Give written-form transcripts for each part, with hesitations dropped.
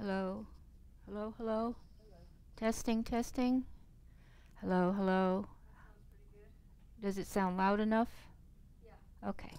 Hello? Hello, hello? Testing, testing. Hello, hello. Does it sound loud enough? Okay.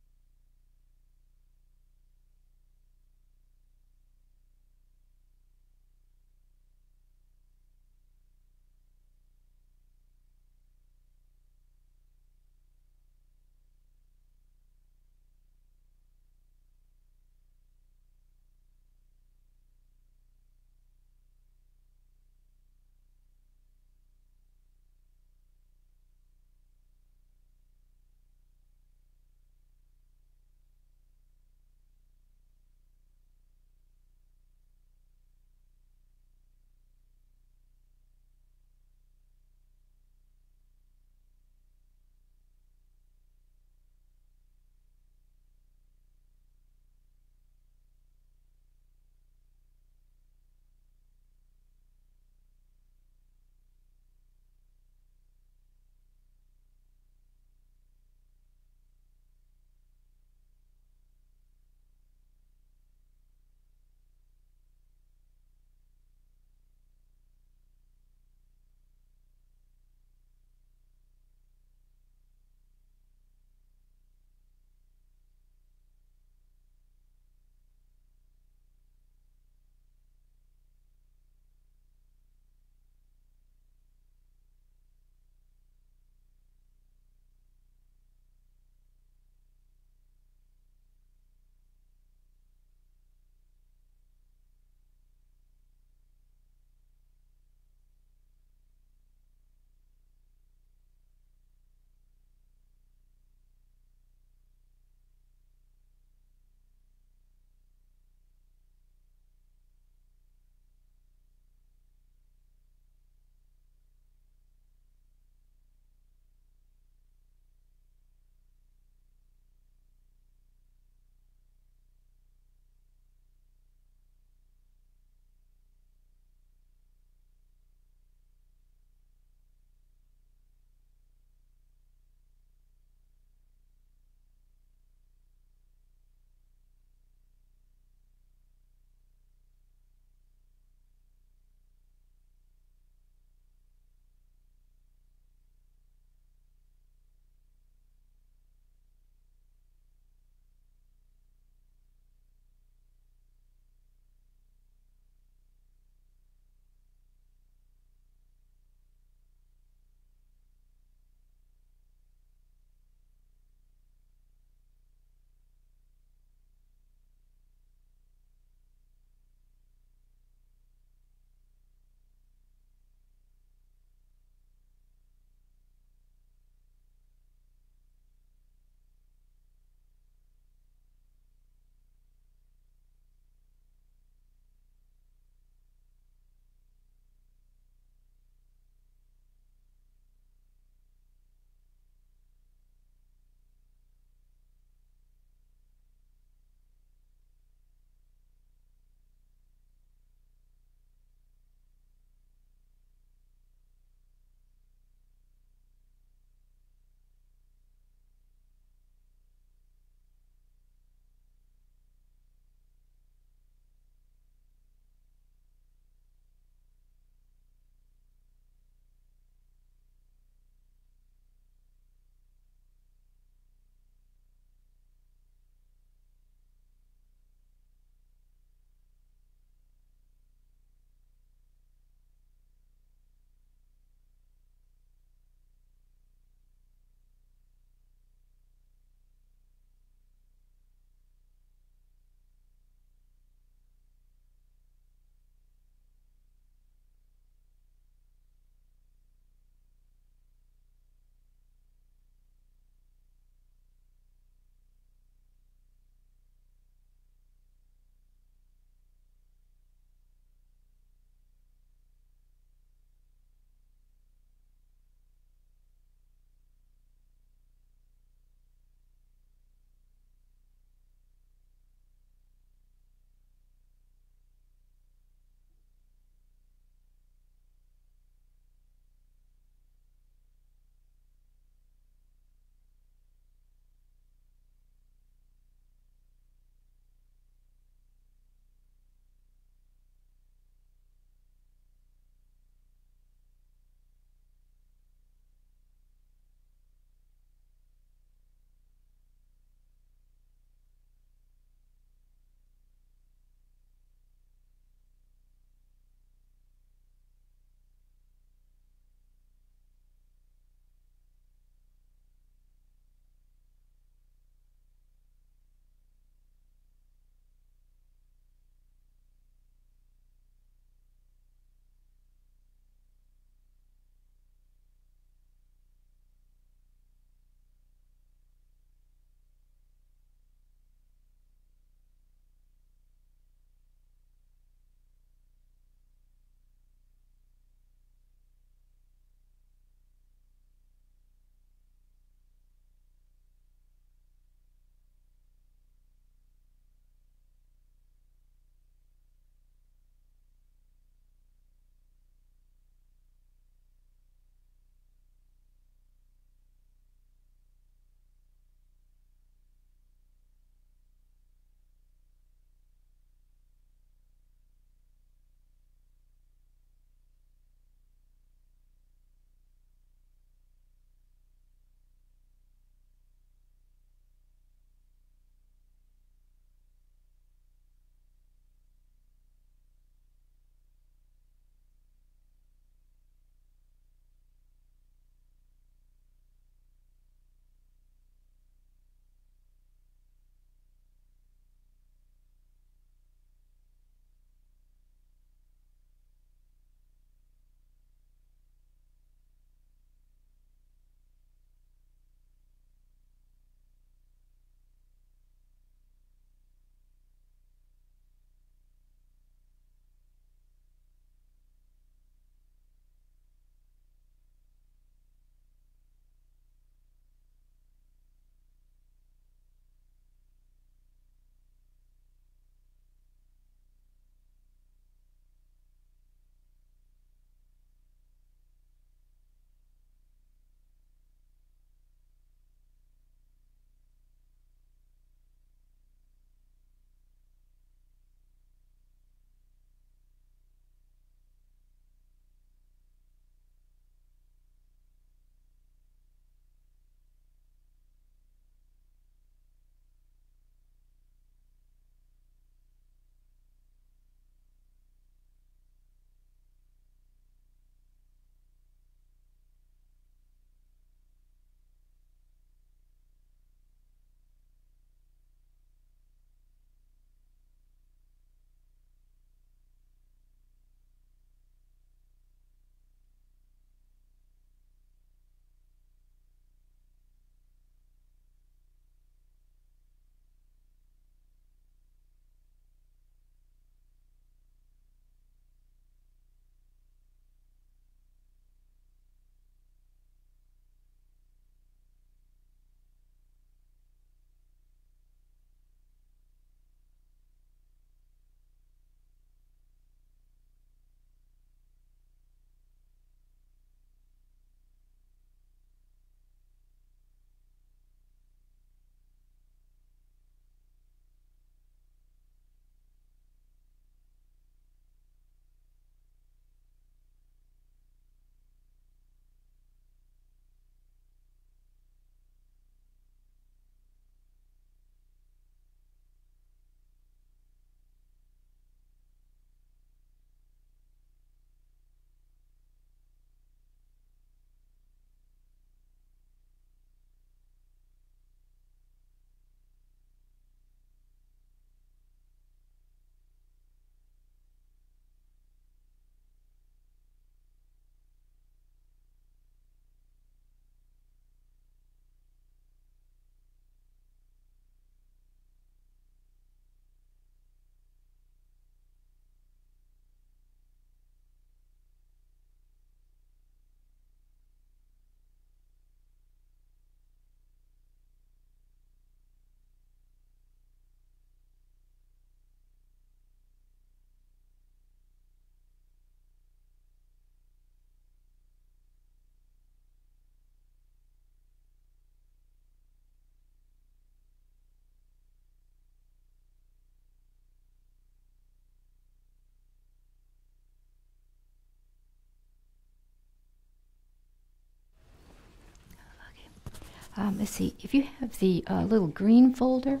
Let's see, if you have the little green folder,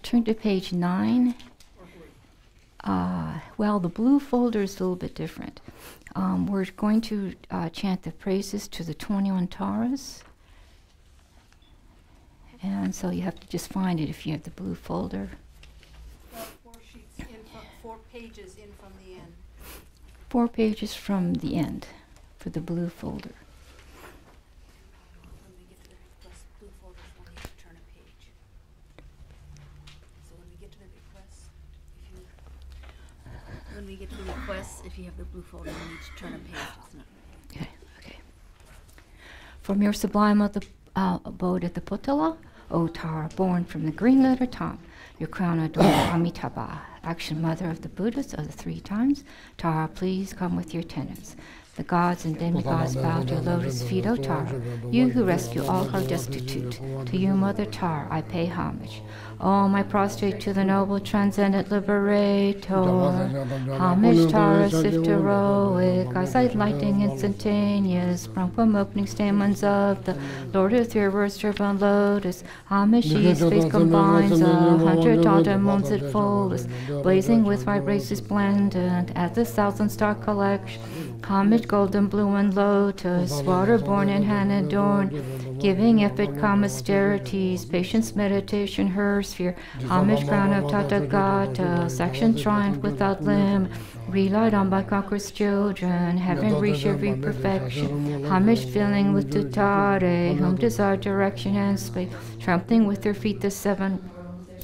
turn to page 9. Well, the blue folder is a little bit different. We're going to chant the praises to the 21 Taras. And so you have to just find it if you have the blue folder. 4 pages in from the end. 4 pages from the end for the blue folder. When we get to the request, blue folders will need to turn a page. So when we get to the requests, if you have the blue folder, you need to turn a page. It's not Okay, okay. From your sublime abode at the Potala, O Tara, born from the green letter Tam, your crown adorned Amitabha, action mother of the Buddhas of the 3 times. Tara, please come with your tenants. The gods and demigods bow to your lotus feet, O Tara, you who rescue all who are destitute. To you, Mother Tara, I pay homage. Oh, I prostrate to the noble transcendent liberator. Homage, Tara, swift heroic, eyesight lightning instantaneous, sprung from opening stamens of the Lord of your words, servant lotus. Homage, she's face combines 100 moons at fullest, blazing with white rays resplendent as the 1,000-star collection. Homage, golden blue and lotus, water-born and hand-adorned, giving epic calm austerities, patience, meditation, her sphere. Homage, crown of Tathagata, section triumph without limb, relied on by conquerors' children, having reached every perfection. Homage, filling with tutare, whom desire direction and space, trampling with their feet the 7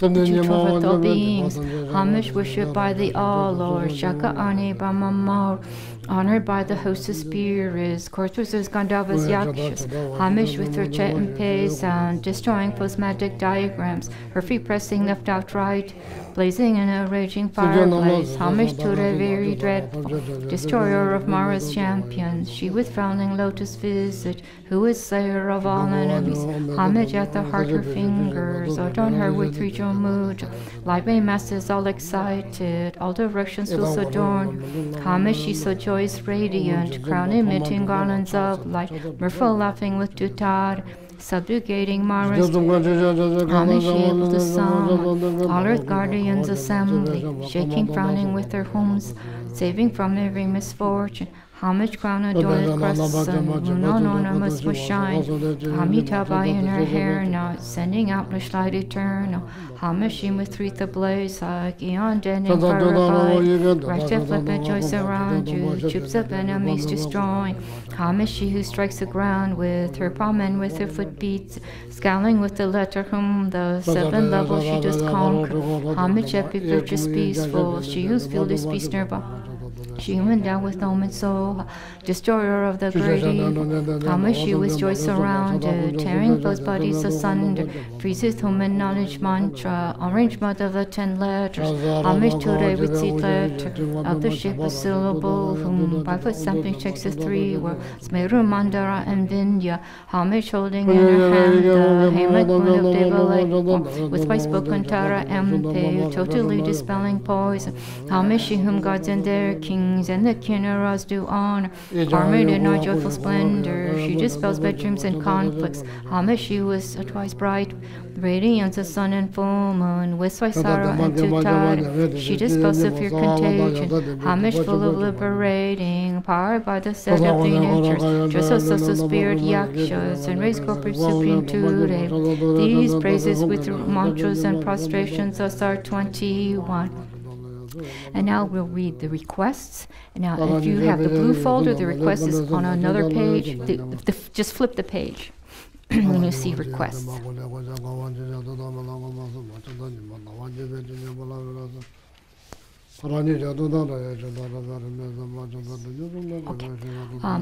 all beings. Homage, worshipped by the all-Lord, Shaka Ani Bamamar, honored by the host of spirits, courtiers, Gandharvas, Yakshas. Homage with her chet and pay sound, destroying postmatic diagrams, her feet pressing left out right, blazing in a raging fireplace. Homage to the very dreadful destroyer of Mara's champions, she with frowning lotus visage, who is slayer of all enemies. Homage at the heart, her fingers adorn her with 3 mood. Library masses all excited, all directions feel so adorned. Homage, she so joyous, radiant, crown emitting garlands of light, mirthful laughing with tutar, subjugating Mara's. Homage, she able to summon all earth guardians assembly, shaking, frowning with their homes, saving from every misfortune. Homage, crown adorned crescent, Lunononymous will shine. Amitabha in her hair now, sending out the light eternal. Homage, she with wreath ablaze, like eon deadening fire abide. Rush to flip and joys around you, troops of enemies destroying. Homage, she who strikes the ground with her palm and with her foot beats, scowling with the letter whom the 7 levels she just conquered. Homage, epic, virtuous, peaceful, she whose field is peace nearby. She went down with omen soul, destroyer of the great evil. Homage, she with joy surrounded, tearing foes' bodies asunder, freezes human knowledge mantra, orange mud of the 10 letters. Homage today with seed letter of the shape of syllable, whom by foot stamping checks the 3 words, Smeru, Mandara, and Vindhya. Homage holding in her hand the Hemad Moon of Devalek, with white spoken Tara Mpe, totally dispelling poison. Homage, she whom gods and their kings and the Kinnaras do honor, armored in our joyful splendor, she dispels bedrooms and conflicts. Homage, she was twice bright, radiance of sun and full moon, with Swaisara and Tutara, she dispels severe contagion. Homage, full of liberating, powered by the set of 3 natures, just as the spirit yakshas, and raise corporate supreme today. These praises with mantras and prostrations us are 21. And now we'll read the requests. And now if you have the blue folder, the request is on another page. Just flip the page and you'll see requests. Okay.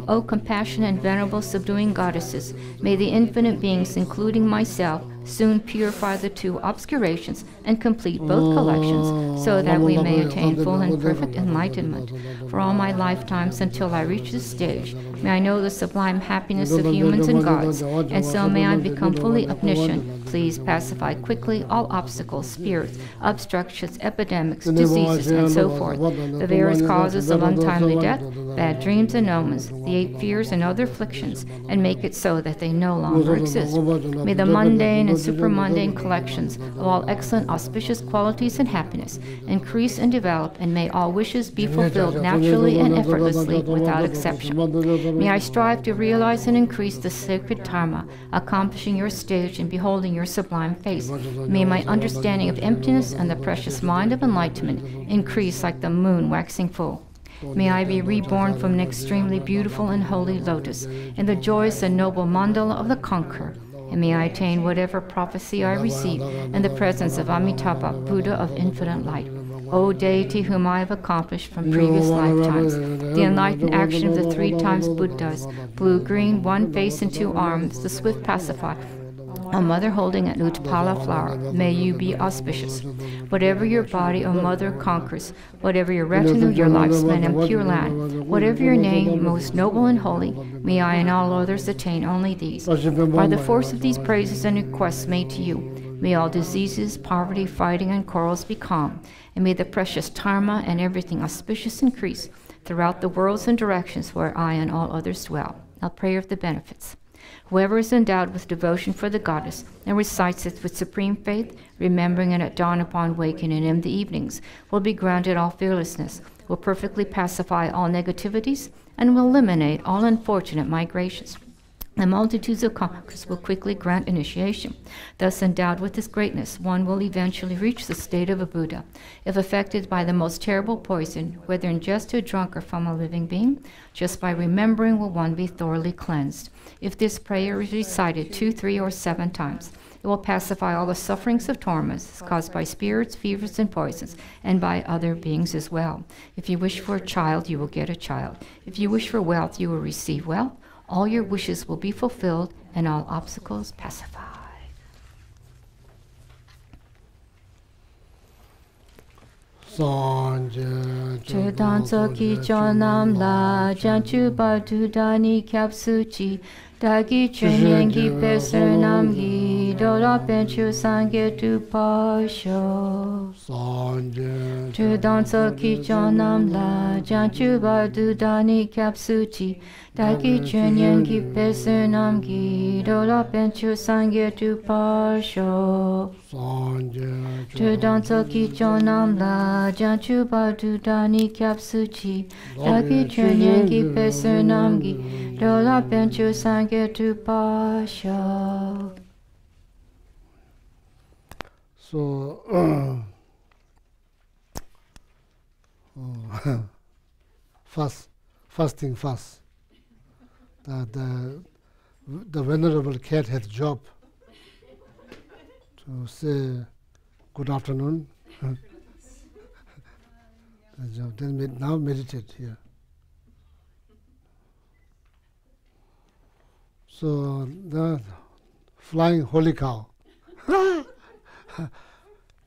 O compassionate and venerable subduing goddesses, may the infinite beings, including myself, soon purify the 2 obscurations and complete both collections, so that we may attain full and perfect enlightenment. For all my lifetimes until I reach this stage, May I know the sublime happiness of humans and gods, and so may I become fully omniscient. Please pacify quickly all obstacles, spirits, obstructions, epidemics, diseases, and so forth, the various causes of untimely death, bad dreams and omens, the 8 fears and other afflictions, and make it so that they no longer exist. May the mundane and supermundane collections of all excellent, auspicious qualities and happiness increase and develop, and may all wishes be fulfilled naturally and effortlessly without exception. May I strive to realize and increase the sacred dharma, accomplishing your stage and beholding your sublime face. May my understanding of emptiness and the precious mind of enlightenment increase like the moon waxing full. May I be reborn from an extremely beautiful and holy lotus in the joyous and noble mandala of the conqueror. And may I attain whatever prophecy I receive in the presence of Amitabha, Buddha of infinite light. O deity whom I have accomplished from previous lifetimes, the enlightened action of the 3 times Buddhas, blue, green, 1 face and 2 arms, the swift pacifier, a mother holding an Utpala flower, may you be auspicious. Whatever your body, O mother, conquers, whatever your retinue, your lifespan, and pure land, whatever your name, most noble and holy, may I and all others attain only these. By the force of these praises and requests made to you, may all diseases, poverty, fighting, and quarrels be calm, and may the precious dharma and everything auspicious increase throughout the worlds and directions where I and all others dwell. I'll pray of the benefits. Whoever is endowed with devotion for the goddess and recites it with supreme faith, remembering it at dawn upon waking and in the evenings, will be granted all fearlessness, will perfectly pacify all negativities, and will eliminate all unfortunate migrations. The multitudes of conquerors will quickly grant initiation. Thus endowed with this greatness, one will eventually reach the state of a Buddha. If affected by the most terrible poison, whether ingested, drunk, or from a living being, just by remembering will one be thoroughly cleansed. If this prayer is recited 2, 3, or 7 times, it will pacify all the sufferings of torments caused by spirits, fevers, and poisons, and by other beings as well. If you wish for a child, you will get a child. If you wish for wealth, you will receive wealth. All your wishes will be fulfilled and all obstacles pacified. Chedan ki chonam la janchu batu dani kyapsuchi dagi chenyengi pesernam gi dora penchu sange tu pasho. Chedan ki chonam la janchu batu dani kyapsuchi dagi chenyengi pesernam gi dora penchu sange tu pasho. Chedan ki chonam la janchu batu dani kyapsuchi dagi chenyengi pesernam gi dora penchu sange tu pasho. So, fasting fast. The venerable cat had a job to say good afternoon. Then now meditate here. So the flying holy cow.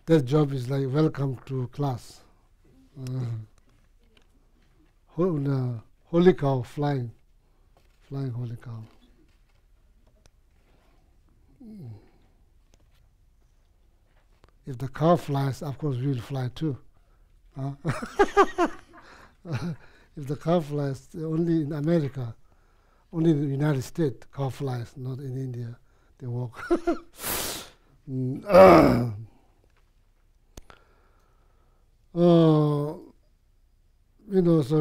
That job is like welcome to class. Holy cow flying holy cow. If the cow flies, of course we will fly too. If the cow flies, only in America, only in the United States, cow flies, not in India. They walk. So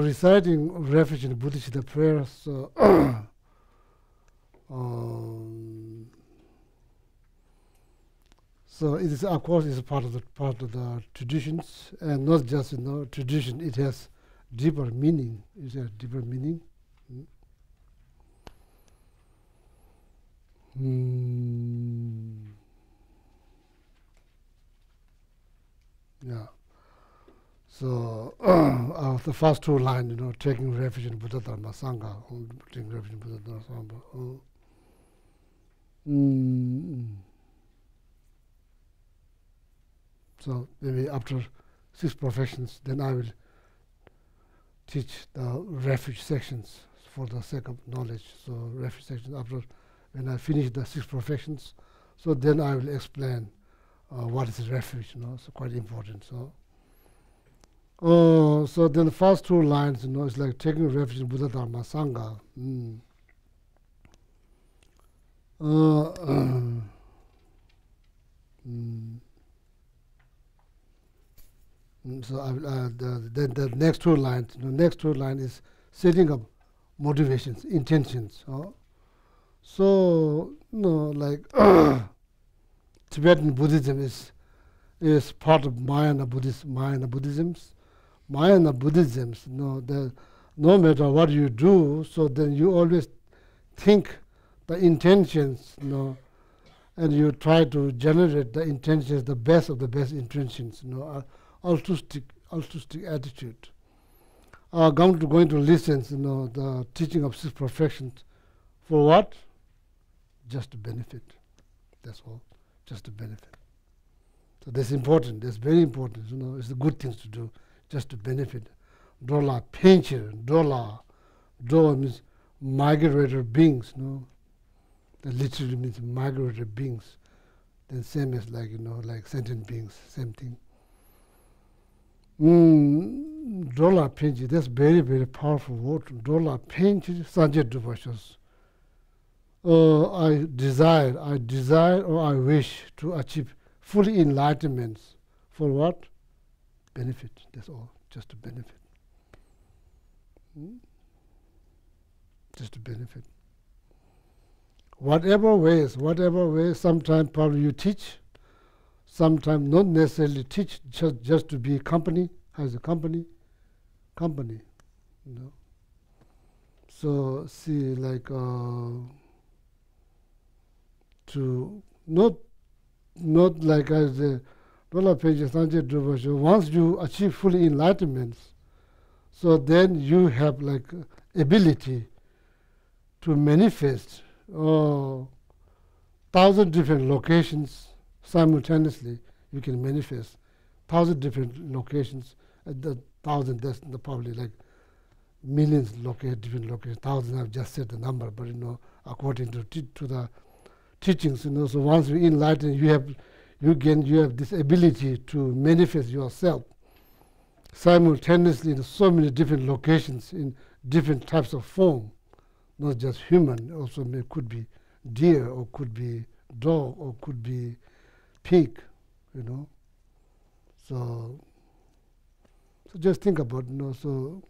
reciting refuge in Buddhist prayer, so so it is, of course, is part of the traditions, and not just tradition. It has deeper meaning. It has deeper meaning. Yeah. So the first 2 lines, taking refuge in Buddha Dharma Sangha, taking refuge in Buddha Dharma Sangha. So maybe after 6 professions, then I will teach the refuge sections for the sake of knowledge. So refuge section, after when I finish the 6 perfections, so then I will explain what is refuge, so quite important. So then the first 2 lines, it's like taking refuge in Buddha Dharma Sangha. So then the next 2 lines, next 2 lines is setting up motivations, intentions. So like Tibetan Buddhism is part of Mahayana Buddhisms. Mahayana Buddhisms, no matter what you do, so then you always think the intentions, and you try to generate the intentions, the best of the best intentions, altruistic attitude. Going to listen, the teaching of 6 perfections. For what? Just to benefit. That's all. Just to benefit. So that's important. That's very important. It's the good things to do, just to benefit. Dola pincher, dola. Dola means migrator beings. That literally means migrator beings. Then same as like like sentient beings, same thing. Dola pincher. That's very, very powerful word. Dola pincher, Sanjay Dupashas. I desire or I wish to achieve full enlightenment. For what? Benefit. That's all. Just to benefit. Just to benefit. Whatever ways, sometimes probably you teach, sometimes not necessarily teach, just to be company, as a company. So see, like to not like as the once you achieve full enlightenment, so then you have like ability to manifest 1,000 different locations simultaneously. You can manifest 1,000 different locations. At the 1,000, that's probably like millions different locations. 1,000, I've just said the number, but according to the teachings, so once you enlighten, you have this ability to manifest yourself simultaneously in so many different locations in different types of form, not just human. Also, could be deer, or could be dog, or could be pig. So just think about so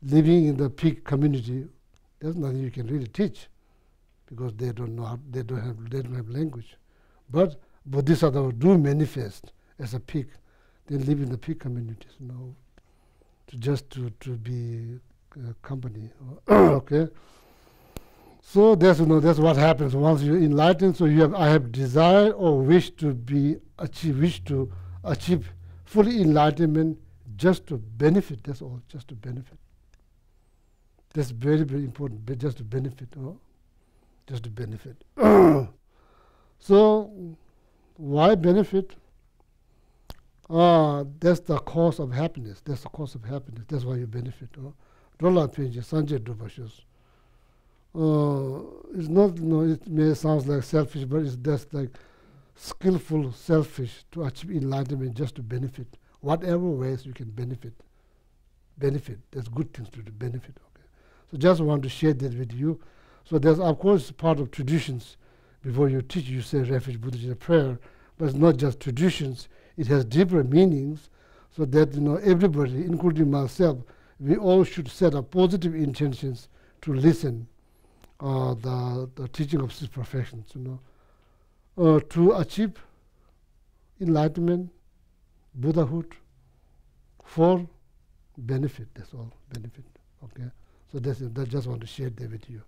living in the pig community. There's nothing you can really teach, because they don't know they don't have language. But Bodhisattvas do manifest as a pig. They live in the pig communities, to be company. Okay. So that's what happens once you enlighten. So I have desire or wish to achieve fully enlightenment, just to benefit. That's all. Just to benefit. That's very, very important. But just to benefit. Just to benefit. So why benefit? That's the cause of happiness. That's the cause of happiness. That's why you benefit. Dola Pinji, Sanjay Dupashus. It's not, it may sound like selfish, but it's just like skillful selfish to achieve enlightenment, just to benefit. Whatever ways you can benefit. There's good things to do, benefit. Okay. So just want to share that with you. So there's, of course, part of traditions. Before you teach, you say refuge Buddhist prayer, but it's not just traditions. It has deeper meanings, so that everybody, including myself, we all should set up positive intentions to listen the teaching of 6 perfections. To achieve enlightenment, Buddhahood, for benefit. That's all, benefit. Okay. So that's it. I just want to share that with you.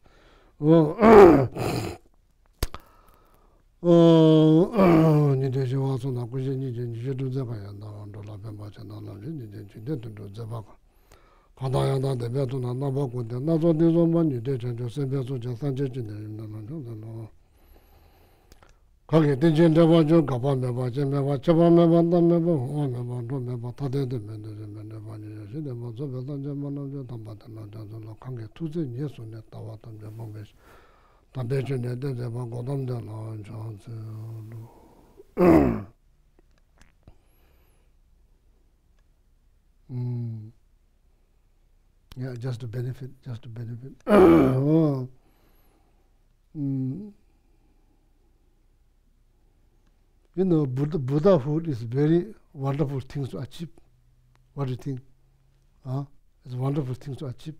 거기 된전대와 좀 가봐매봐 제매봐 잡아매봐 남매봐 오매봐 도매봐 다대대 맨들맨들 시대 먼저 배단제만 좀 담바다나 저로 관계 투제 예수네 따왔던 데 몸에 담배전에 대대만 고담잖아 저한테 yeah, just to benefit. You know, Buddhahood is very wonderful things to achieve. What do you think? It's a wonderful thing to achieve.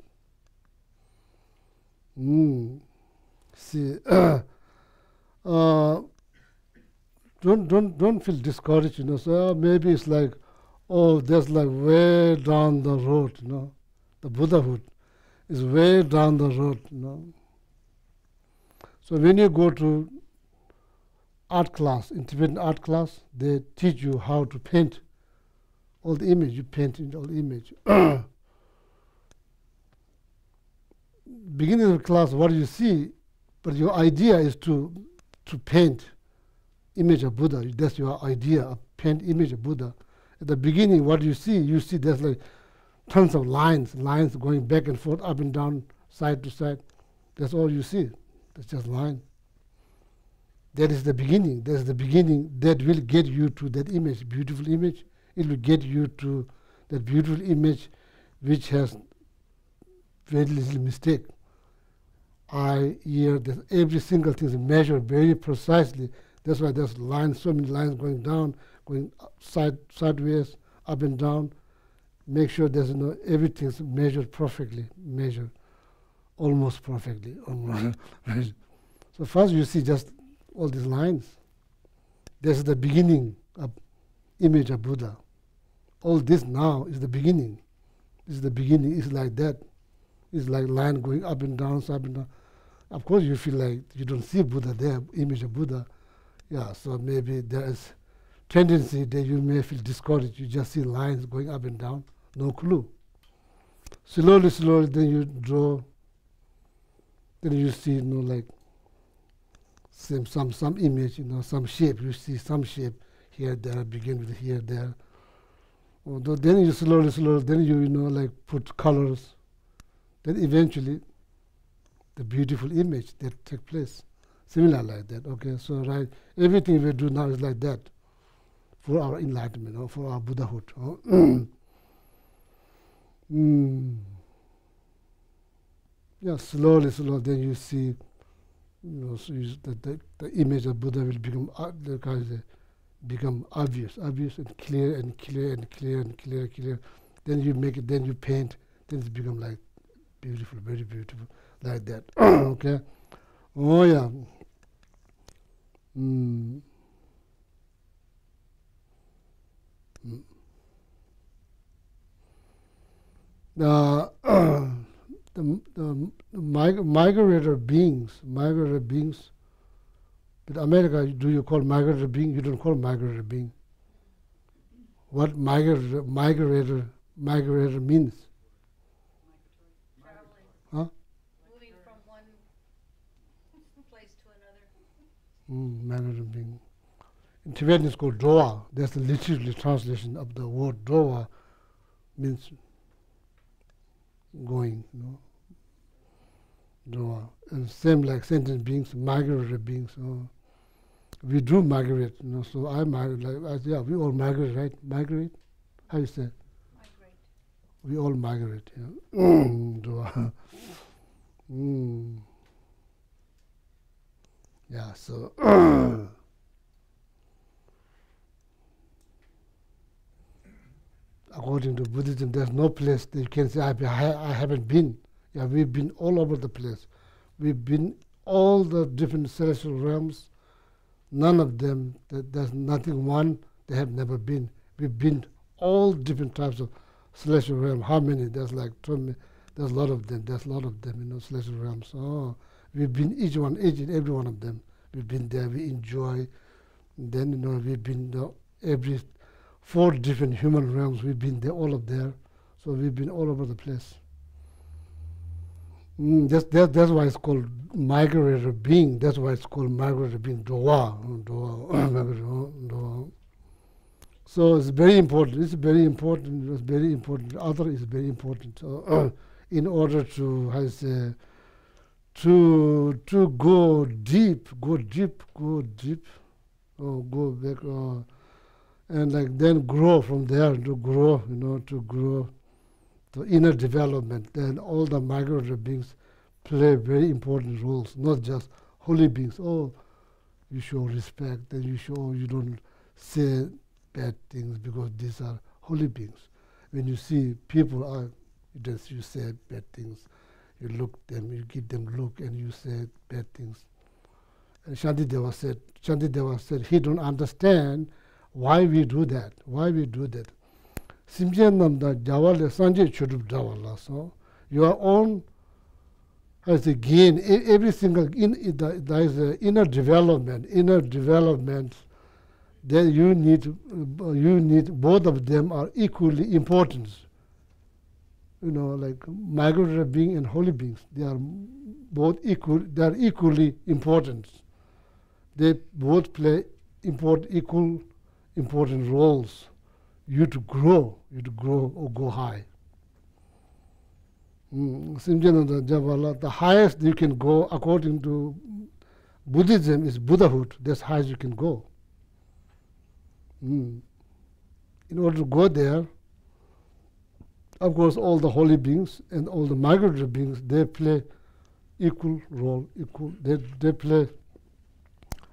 See, don't feel discouraged. You know, so maybe it's like, oh, that's like way down the road. You know, the Buddhahood is way down the road. You know, so when you go to art class, in Tibetan art class, they teach you how to paint all the image. You paint in all the image. Beginning of the class, what do you see? But your idea is to paint image of Buddha. That's your idea, paint image of Buddha. At the beginning, what do you see? You see there's like tons of lines going back and forth, up and down, side to side. That's all you see. That's just line. That is the beginning. That's the beginning that will get you to that image, beautiful image. It will get you to that beautiful image which has very little mistake. Eye, ear, every single thing is measured very precisely. That's why there's lines, so many lines going down, going sideways, up and down. Make sure there's everything's measured perfectly, almost perfectly. So first you see just all these lines. This is the beginning of image of Buddha. All this now is the beginning. This is the beginning. It's like that. It's like line going up and down, up and down. Of course, you feel like you don't see Buddha there, image of Buddha. Yeah, so maybe there is tendency that you may feel discouraged. You just see lines going up and down, no clue. Slowly, then you draw. Then you see, like some image, some shape. You see some shape here, there, begin with here, there. Although then you slowly, then you like put colors. Then eventually, the beautiful image that take place. Similar like that, okay? So right, everything we do now is like that for our enlightenment, or for our Buddhahood. Yeah, slowly, then you see, so the image of Buddha will become obvious and clear and clear and clear and clear, clear. Then you make it, then you paint, then it's become like beautiful, very beautiful, like that. Okay? Oh yeah. The migrator beings, in America, do you call migrator being? You don't call migrator being. What migrator means? Traveling. Huh? Moving from one place to another. Migrator being. In Tibetan it's called Doa. That's the literal translation of the word Doa, means going, Doa. And same like sentient beings, migratory beings. We do migrate, so I migrate, yeah, we all migrate, right? Migrate? How you say? Migrate. We all migrate, yeah. Doa. Yeah, so according to Buddhism, there's no place that you can say, I haven't been. Yeah, we've been all over the place. We've been all the different celestial realms. None of them, there's nothing one they have never been. We've been all different types of celestial realms. How many? There's like 20, there's a lot of them. There's a lot of them, celestial realms. Oh, we've been each and every one of them. We've been there. We enjoy. Then we've been every 4 different human realms. We've been there, all of there. So we've been all over the place. That's why it's called migratory being. That's why it's called migratory being. Dowa. So it's very important. It's very important. It's very important. Other is very important. In order to, how to say, to go deep, go back, and like then grow from there. To grow, to grow, to inner development. Then all the migratory beings play very important roles. Not just holy beings. Oh, you show respect, and you show you don't say bad things because these are holy beings. When you see people you say bad things. You look them, you give them look, and you say bad things. And Shantideva said he don't understand why we do that. Why we do that? Simjenamda Jawale Sanje Chudup Jawala. So your own has a gain. Every single there is an inner development. Then you need both of them are equally important. Like migratory being and holy beings, they are both equal. They are equally important. They both play equal important roles. You to grow or go high. The highest you can go according to Buddhism is Buddhahood. That's high as you can go. In order to go there, of course, all the holy beings and all the migratory beings, they play equal role. They play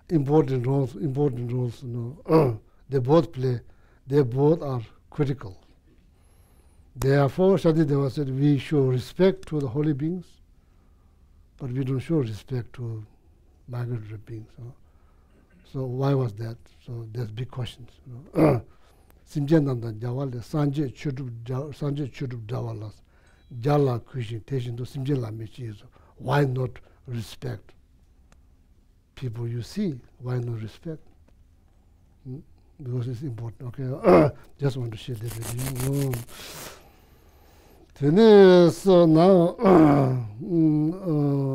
important roles. They both are critical. Therefore, Shantideva said, we show respect to the holy beings, but we don't show respect to migratory beings. So why was that? So there's big questions. Simjenanda Jawale Sanje Chudup Jawalas Jala Kushin Teshin to Simjela Michi. Why not respect people you see? Why not respect? Because it's important. Okay, just want to share this with you. So now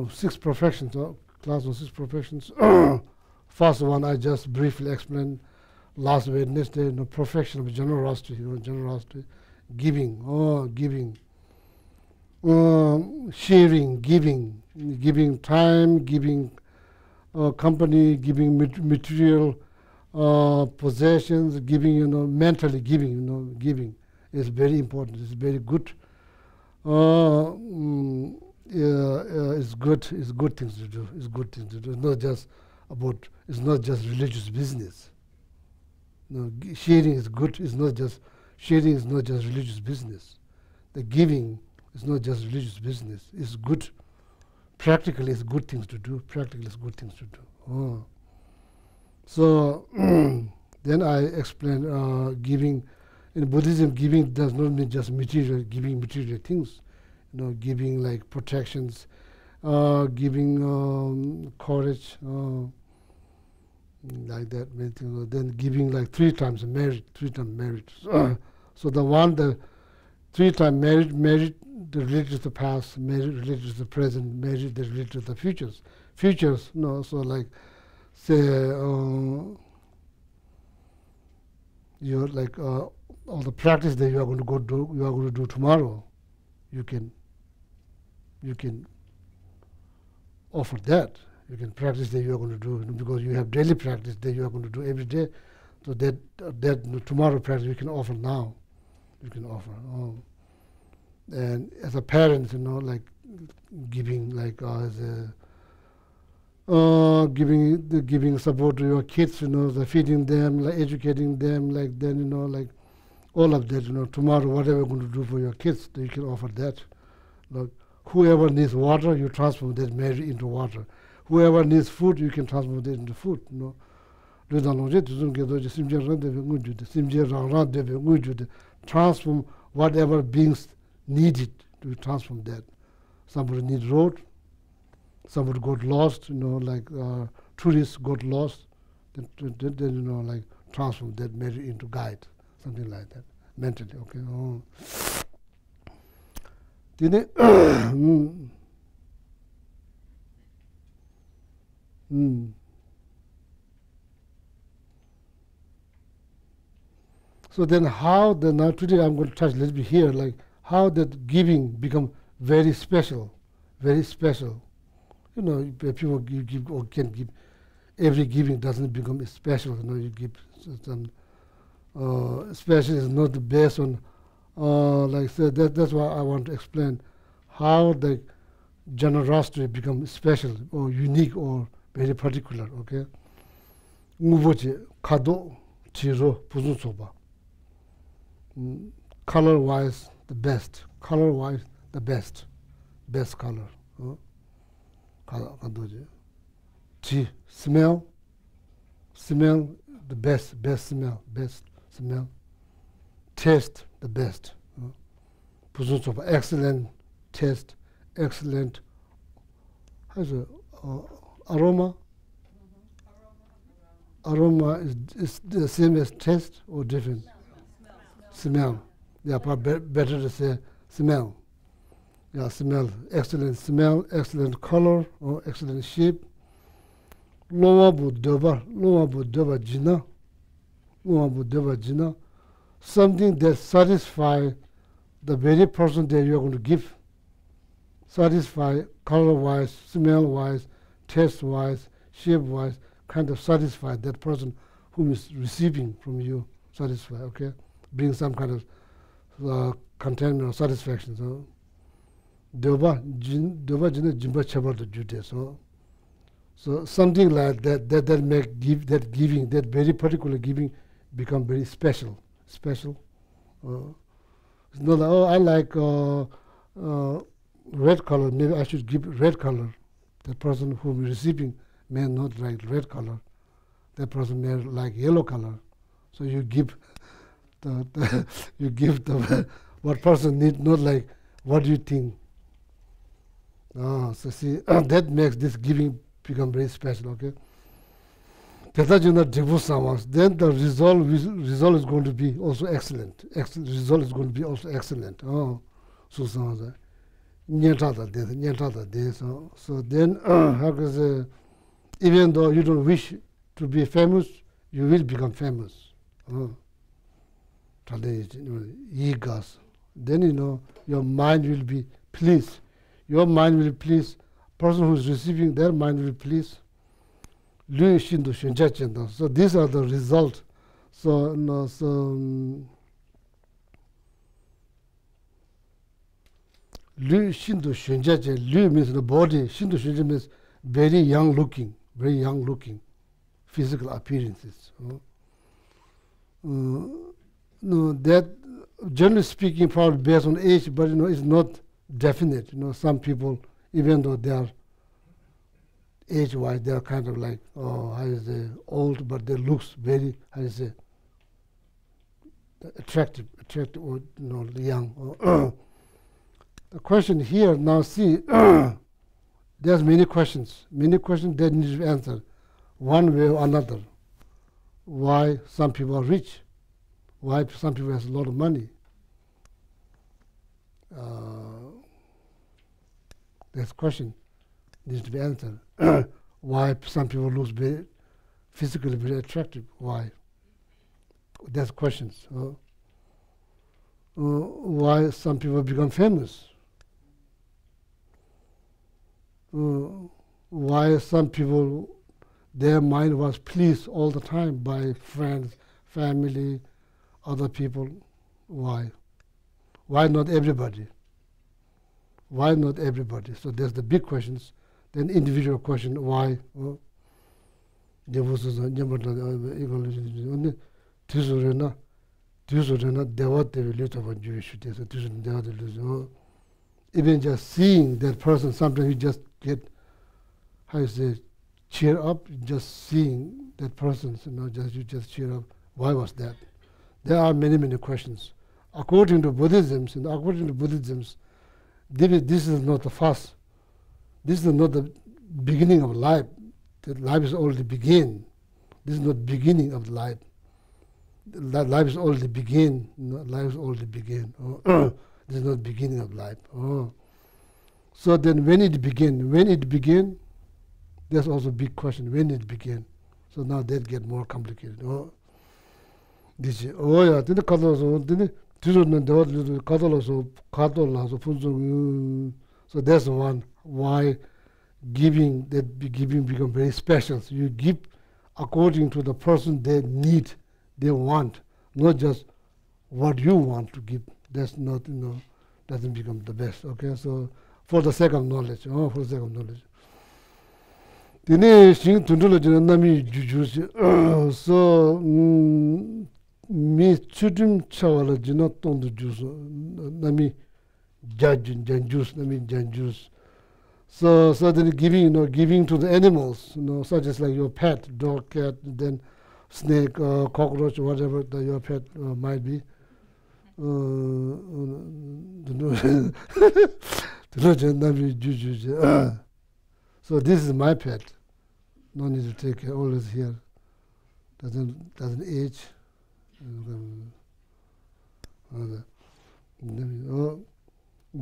6 perfections, class of 6 perfections. First one I just briefly explained last Wednesday, perfection of generosity, generosity, giving, sharing, giving time, giving company, giving material possessions, giving, mentally giving, giving is very important. It's very good. It's good things to do. It's good things to do. It's not just religious business. No, sharing is good. Sharing is not just religious business. The giving is not just religious business. It's good. Practically, it's good things to do. So then I explained giving. In Buddhism, giving does not mean just giving material things. Giving like protections, giving courage, like that. Then giving like 3 times merit. So the 3 times merit related to the past, merit related to the present, merit related to the futures. So like say you're like all the practice that you are going to do tomorrow, you can offer that. You can practice that you are going to do because you have daily practice that you are going to do every day. So that tomorrow practice you can offer now. You can offer. And as a parent, like giving, like as a giving support to your kids, the feeding them, like educating them, like then like all of that. Tomorrow, whatever you're going to do for your kids, you can offer that. Like whoever needs water, you transform that merit into water. Whoever needs food, you can transform that into food. Transform whatever beings needed to transform that. Somebody needs road. Somebody got lost. Like tourists got lost. Then like transform that merit into guide, something like that, mentally. Okay. Mm. So then how the, now today I'm going to touch a little bit here, like how that giving become very special, very special. You know, people give or can give, every giving doesn't become special. You know, you give some, special is not based on, like I said, that's why I want to explain how the generosity becomes special or unique or very particular, okay? Nguboche, kado, chiro, puzun soba. Color-wise, the best. Color-wise, the best. Best color. Chi, smell. Smell, the best. Best smell. Best smell. Taste, the best. Excellent taste. Excellent. How's it? Aroma. Aroma is the same as taste or different? Smell. Yeah, probably better to say smell. Yeah, smell. Excellent smell, excellent color, or excellent shape. Lowa bu doba jina. Lowa bu doba jina. Something that satisfies the very person that you're going to give. Satisfy color-wise, smell-wise, taste-wise, shape-wise, kind of satisfy that person whom is receiving from you. Satisfy, okay? Bring some kind of contentment or satisfaction. So, doba jina jimba chabar to jude. So something like that make that giving, that very particular giving, become very special. Special. It's not like, oh, I like red color. Maybe I should give red color. The person whom is receiving may not like red color. That person may like yellow color. So you give you give the what person need, not like what do you think. So see that makes this giving become very special. Okay. Then the result is going to be also excellent. Result is going to be also excellent. So then how can I say, even though you don't wish to be famous, you will become famous. Then you know your mind will be pleased. Your mind will please. Person who is receiving, their mind will please. So these are the results. So Lu Shindu Shunjaje, Lu means the body, Shindu Shunjaje means very young looking, physical appearances. No, that generally speaking, probably based on age, but you know, it's not definite. You know, some people, even though they are age-wise, they are kind of like, how you say, old, but they looks very, how you say, attractive or, you know, young. The question here, now see, there's many questions that need to be answered, one way or another. Why some people are rich? Why some people have a lot of money? This question needs to be answered. Why some people look very physically very attractive? Why? There's questions. Why some people become famous? Why some people, their mind was pleased all the time by friends, family, other people. Why? Why not everybody? Why not everybody? So there's the big questions. Then individual question, why? Even just seeing that person, sometimes you just get, how you say, cheer up, just seeing that person, you know, you just cheer up. Why was that? There are many questions. According to Buddhism, this is not the first. This is not the beginning of life. The life is already begin. This is not beginning of life. Life is already begin. Life is already begin. This is not beginning of life. So then when it began, then That's also a big question, when it began. So now that get more complicated. Oh, this oh yeah, then the Kadalaso, then the Kadalaso, so that's one why giving become very special. So you give according to the person they need, they want, not just what you want to give. That's not, doesn't become the best. Okay, so for the sake of knowledge, for the sake of knowledge. So me chudum chawala jina tondu juice nami juice nami juice. So then giving to the animals, such as like your pet, dog, cat, then snake, cockroach, whatever your pet might be. So this is my pet. No need to take care. Always here. Doesn't age.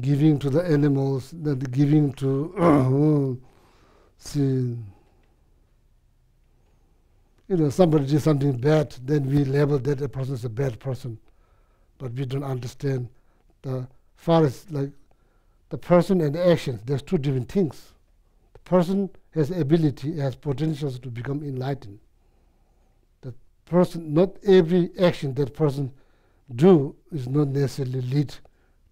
Giving to the animals, that giving to see, somebody did something bad, then we label that a person is a bad person, but we don't understand the far as like the person and the actions. There's two different things. The person has ability, has potentials to become enlightened. The person, not every action that person do is not necessarily lead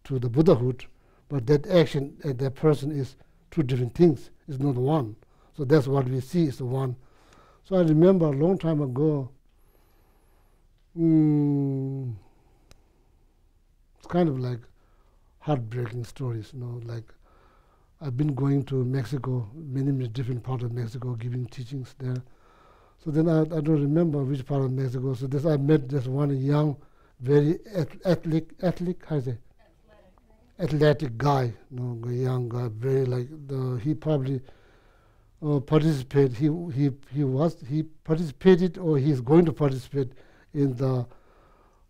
to the Buddhahood, but that action and that person is two different things. It's not one. So that's what we see is the one. So I remember a long time ago, it's kind of like heartbreaking stories, like I've been going to Mexico, many different parts of Mexico, giving teachings there. So then I don't remember which part of Mexico. So I met this one young, very athletic, how do you say? Athletic guy, a young guy, very like he probably participated. He participated or he's going to participate in the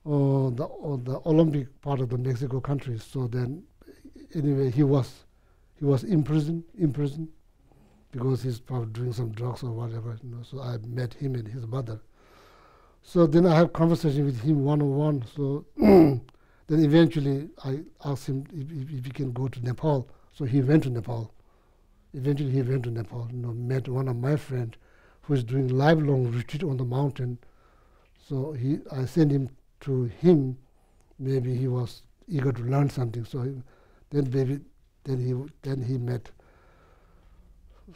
Olympic part of the Mexico country. So then, anyway, he was in prison because he's probably doing some drugs or whatever. So I met him and his mother. So then I have conversation with him one-on-one. So then eventually I asked him if he can go to Nepal. So he went to Nepal. Eventually he went to Nepal, met one of my friends who is doing lifelong retreat on the mountain. So I sent him to him. Maybe he was eager to learn something. So then he met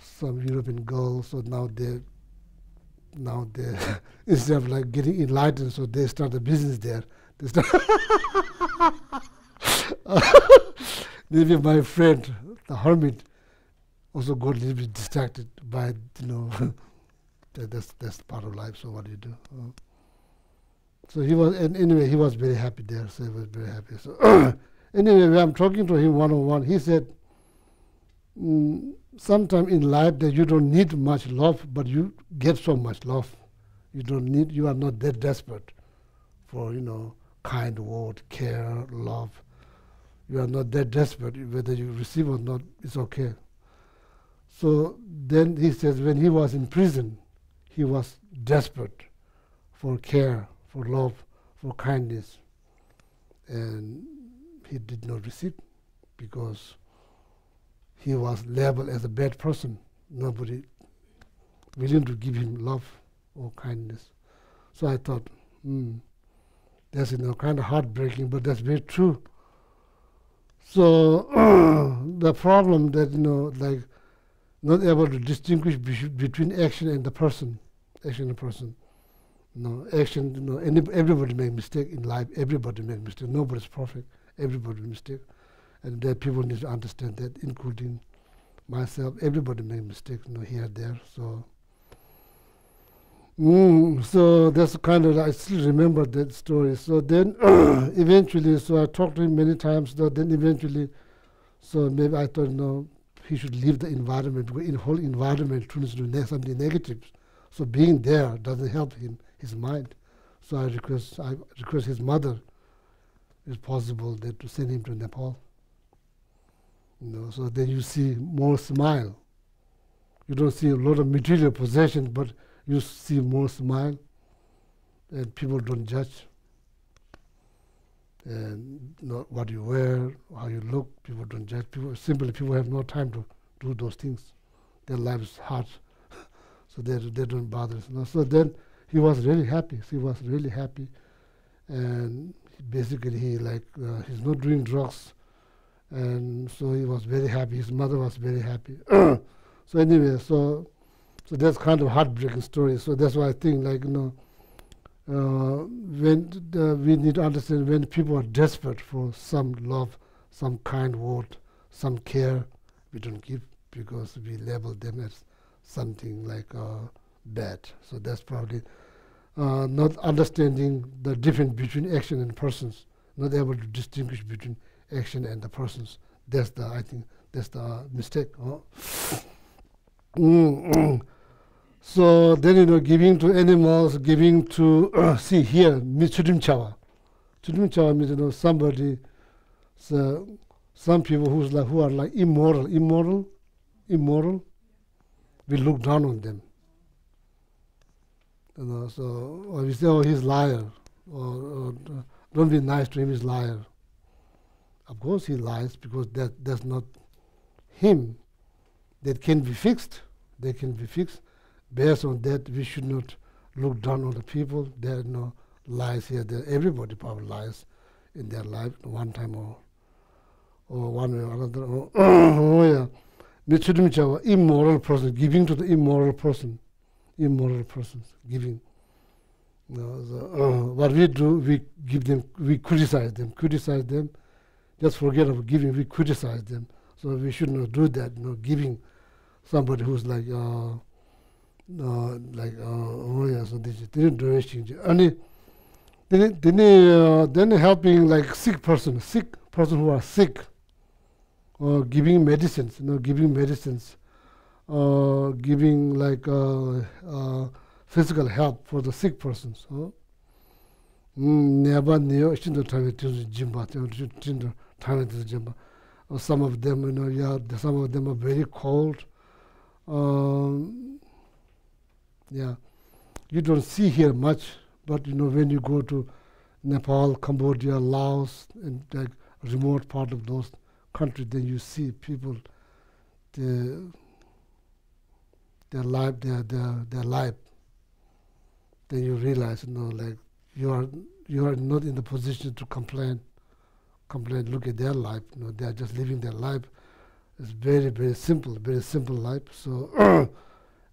some European girls. So now they instead of like getting enlightened, so they start a business there. They start maybe my friend, the hermit, also got a little bit distracted by that's part of life. So what do you do? So he was, and anyway, he was very happy there. So he was very happy. So anyway, when I'm talking to him one-on-one, he said, sometime in life that you don't need much love, but you get so much love. You are not that desperate for, kind word, care, love. You are not that desperate. Whether you receive or not, it's okay. So then he says when he was in prison, he was desperate for care, for love, for kindness. And he did not receive because he was labeled as a bad person. Nobody willing to give him love or kindness. So I thought, that's kind of heartbreaking, but that's very true. So the problem that like not able to distinguish between action and the person, action. Everybody makes mistake in life. Everybody makes mistake. Nobody's perfect. Everybody makes mistake. And that people need to understand that, including myself. Everybody makes mistakes, here and there. So, so that's kind of, I still remember that story. So then, eventually, so I talked to him many times. Then eventually, so maybe I thought, he should leave the environment, because in the whole environment turns to something negative. So being there doesn't help his mind. So I request his mother, if possible, that to send him to Nepal. So then you see more smile You don't see a lot of material possession, but you see more smile, and people don't judge. And not what you wear, how you look, people don't judge. People have no time to do those things. Their life is hard, so they don't bother. So then he was really happy. He was really happy, and basically he's not doing drugs, and so he was very happy. His mother was very happy. So anyway, so that's kind of heartbreaking story. So that's why I think we need to understand when people are desperate for some love, some kind word, some care, we don't give because we label them as something like bad. So that's probably not understanding the difference between action and persons, not able to distinguish between action and the persons. I think that's the mistake. So then, giving to animals, giving to, see here, Chudim Chawa. Chudim Chawa means, somebody, some people who are like immoral, we look down on them. So or we say, oh, he's liar, or don't be nice to him, he's liar. Of course he lies because that's not him. That can be fixed. They can be fixed. Based on that, we should not look down on the people. There are no lies here. Everybody probably lies in their life one time or one way or another. Oh yeah, immoral person, giving to the immoral person, giving. What we do, we give them, we criticize them. Just forget about giving. We criticize them. So we should not do that. Giving somebody who's like. So this is direction. And then helping like sick person who are sick, or giving medicines, giving like physical help for the sick persons. Some of them, some of them are very cold. Yeah, you don't see here much, but when you go to Nepal, Cambodia, Laos, and like remote part of those countries, then you see people, their life. Then you realize, like you are not in the position to complain. Look at their life. They are just living their life. It's very, very simple life. So.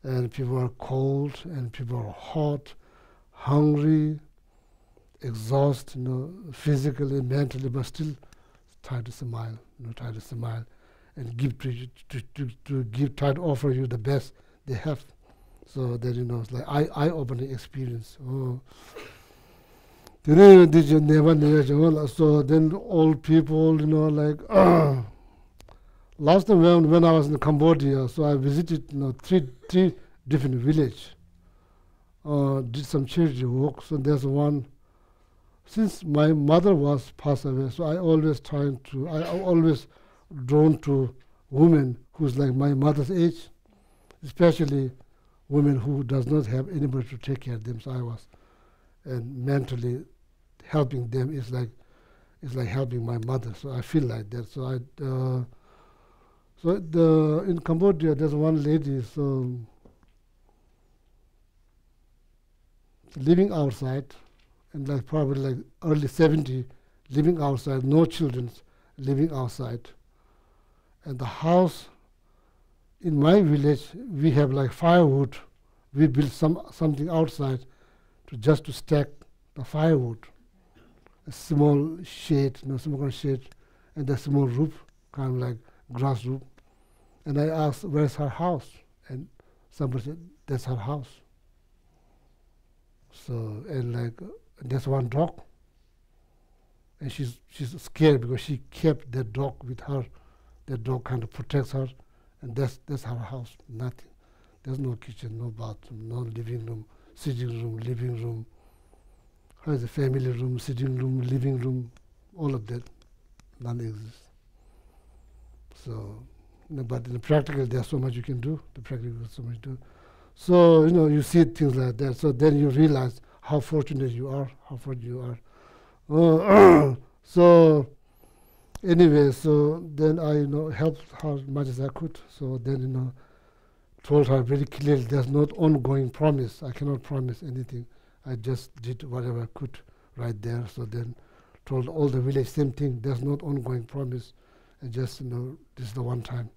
And people are cold, and people are hot, hungry, exhausted, physically, mentally, but still try to smile, and give try to offer you the best they have. So that it's like eye-opening experience. So then old people, like. Last time when I was in Cambodia, so I visited three different villages. Did some charity work. So there's one. Since my mother was passed away, so I always drawn to women who's like my mother's age, especially women who does not have anybody to take care of them. So I was, and mentally helping them is like helping my mother. So I feel like that. So in Cambodia, there's one lady living outside, and like probably like early 70, living outside, no children, living outside. And the house in my village, we have like firewood. We built something outside to stack the firewood. A small shade, small kind of shade, and a small roof, kind of like grass roof. And I asked, where's her house? And somebody said, that's her house. So, and like, there's one dog. And she's scared because she kept that dog with her. That dog kind of protects her. And that's her house, nothing. There's no kitchen, no bathroom, no living room, sitting room, living room. There's a family room, sitting room, living room, all of that, none exists. So, but in the practical, there's so much you can do. The practical, so much to do. So you see things like that. So then you realize how fortunate you are. How fortunate you are. So anyway, so then I helped her as much as I could. So then told her very clearly, there's not ongoing promise. I cannot promise anything. I just did whatever I could right there. So then told all the village same thing. There's not ongoing promise. I just this is the one time,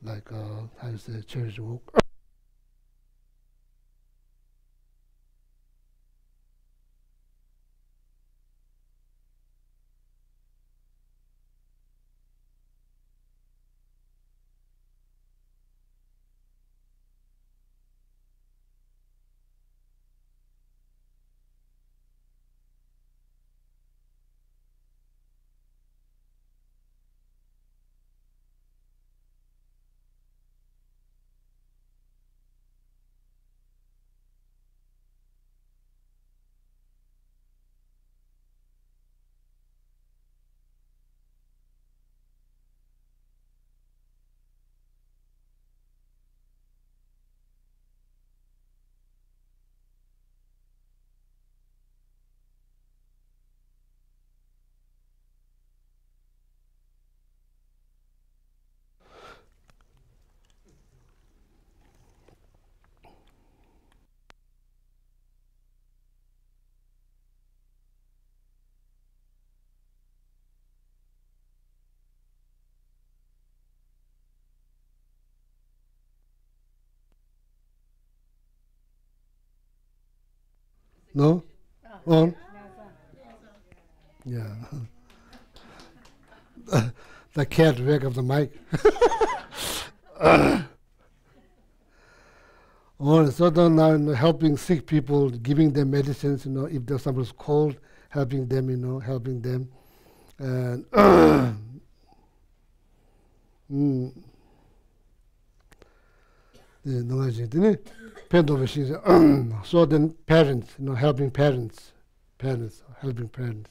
like how you say, charity work. No? On? Yeah. The cat back of the mic. So then I'm helping sick people, giving them medicines, if there's somebody's cold, helping them, helping them. And so then parents, helping parents, helping parents.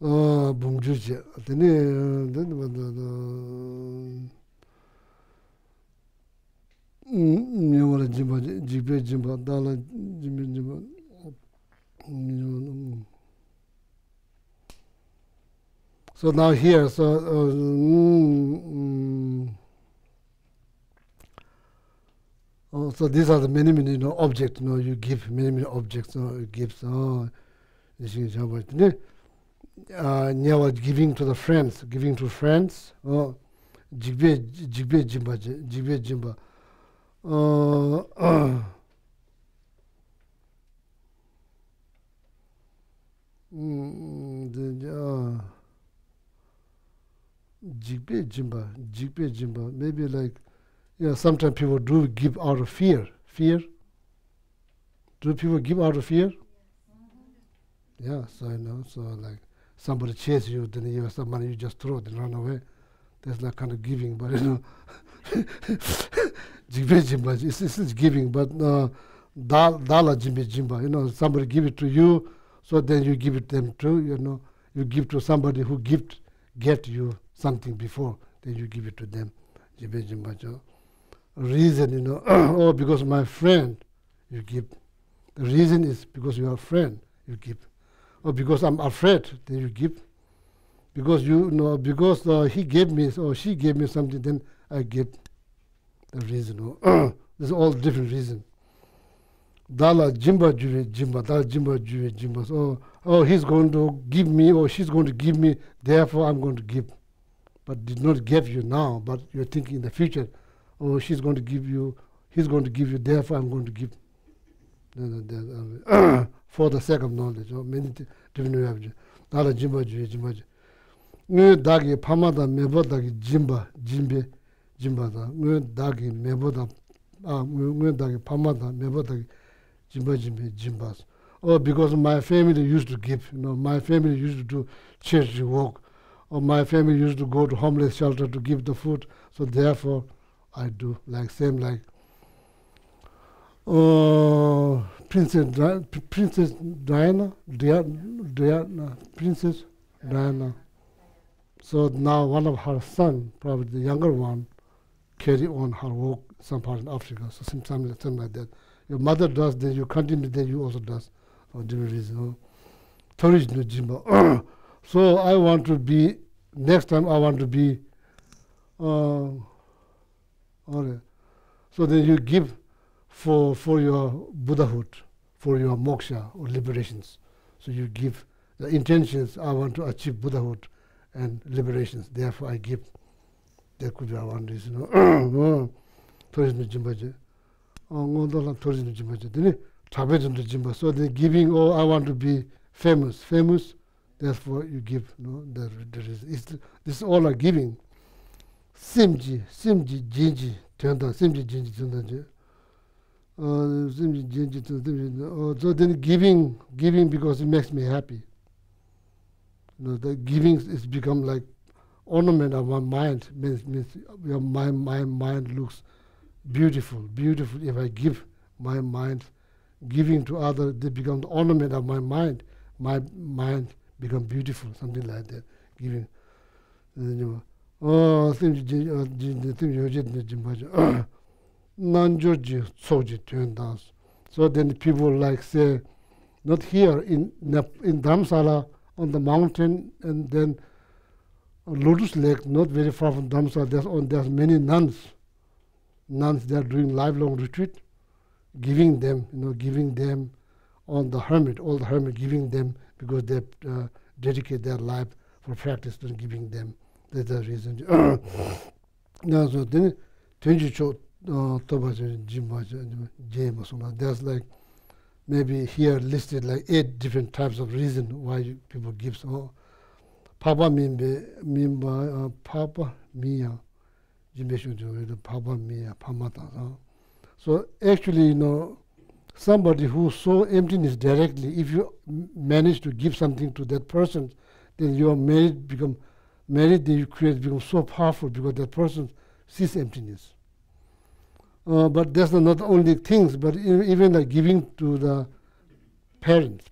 Bumjuji. So now here, so these are the many objects. You give many objects. You give. Giving to the friends, giving to friends. Jigbe jimba. Jigbe jimba. Maybe like, sometimes people do give out of fear. Fear. Do people give out of fear? Yeah, so so like somebody chases you, then you have some money, you just throw it and run away. That's like kind of giving, but it's giving, but dala jimbe jimba, somebody give it to you, so then you give it them too, you give to somebody who get you something before, then you give it to them. Jimbe jimba. Reason, oh, because my friend, you give. The reason is because you are a friend, you give. Or because I'm afraid, then you give. Because because he gave me or she gave me something, then I give the reason. There's all different reasons. Dala jimba juve jimba, dala jimba juve jimba. So, he's going to give me or she's going to give me, therefore I'm going to give. But did not give you now, but you're thinking in the future, she's going to give you, he's going to give you, therefore I'm going to give. For the sake of knowledge, many different ways. Dala jimba juve jimba. Ngue dagi pamada mebo dagi jimba da. Ngue dagi mebo da. Ngue dagi pamada mebo dagi jimbas. Because my family used to give. My family used to do charity work. Or my family used to go to homeless shelter to give the food. So therefore, I do same like. Princess Diana, Princess Diana. So now one of her son, probably the younger one, carry on her work some part in Africa. So something like that. Your mother does, then you continue, then you also does for different reasons. Tourism Jimba. So I want to be, next time I want to be, okay. So then you give for your Buddhahood, for your moksha or liberations. So you give the intentions, I want to achieve Buddhahood and liberations. Therefore I give. That could be one reason. Tourism Jimbaje. Tourism Jimbaje. Then Tabajam Jimba. So the giving, oh, I want to be famous. Famous, therefore you give. No, there is. This all are giving. Simji, Jinji, Tenda, Simji, Jinji, Tenda. Simji, Jinji, Tenda. So then giving because it makes me happy. The giving is become like ornament of my mind. Means my mind looks beautiful. If I give my mind, giving to others, they become the ornament of my mind. My mind become beautiful, something like that. Giving. So then people like say, not here in Dharamsala on the mountain, and then Lotus Lake, not very far from Dharamsala. There's many nuns. Nuns, they are doing lifelong retreat, giving them, giving them on the hermit, all the hermit, giving them because they dedicate their life for practice and giving them. That's the reason. Now, so then, there's like maybe here listed like 8 different types of reasons why people give. So, Papa Mimba, Papa Mia, Papa Mia, Pamata. So actually, somebody who saw emptiness directly, if you manage to give something to that person, then your marriage that you create becomes so powerful because that person sees emptiness. But that's not the only things, but even like giving to the parents,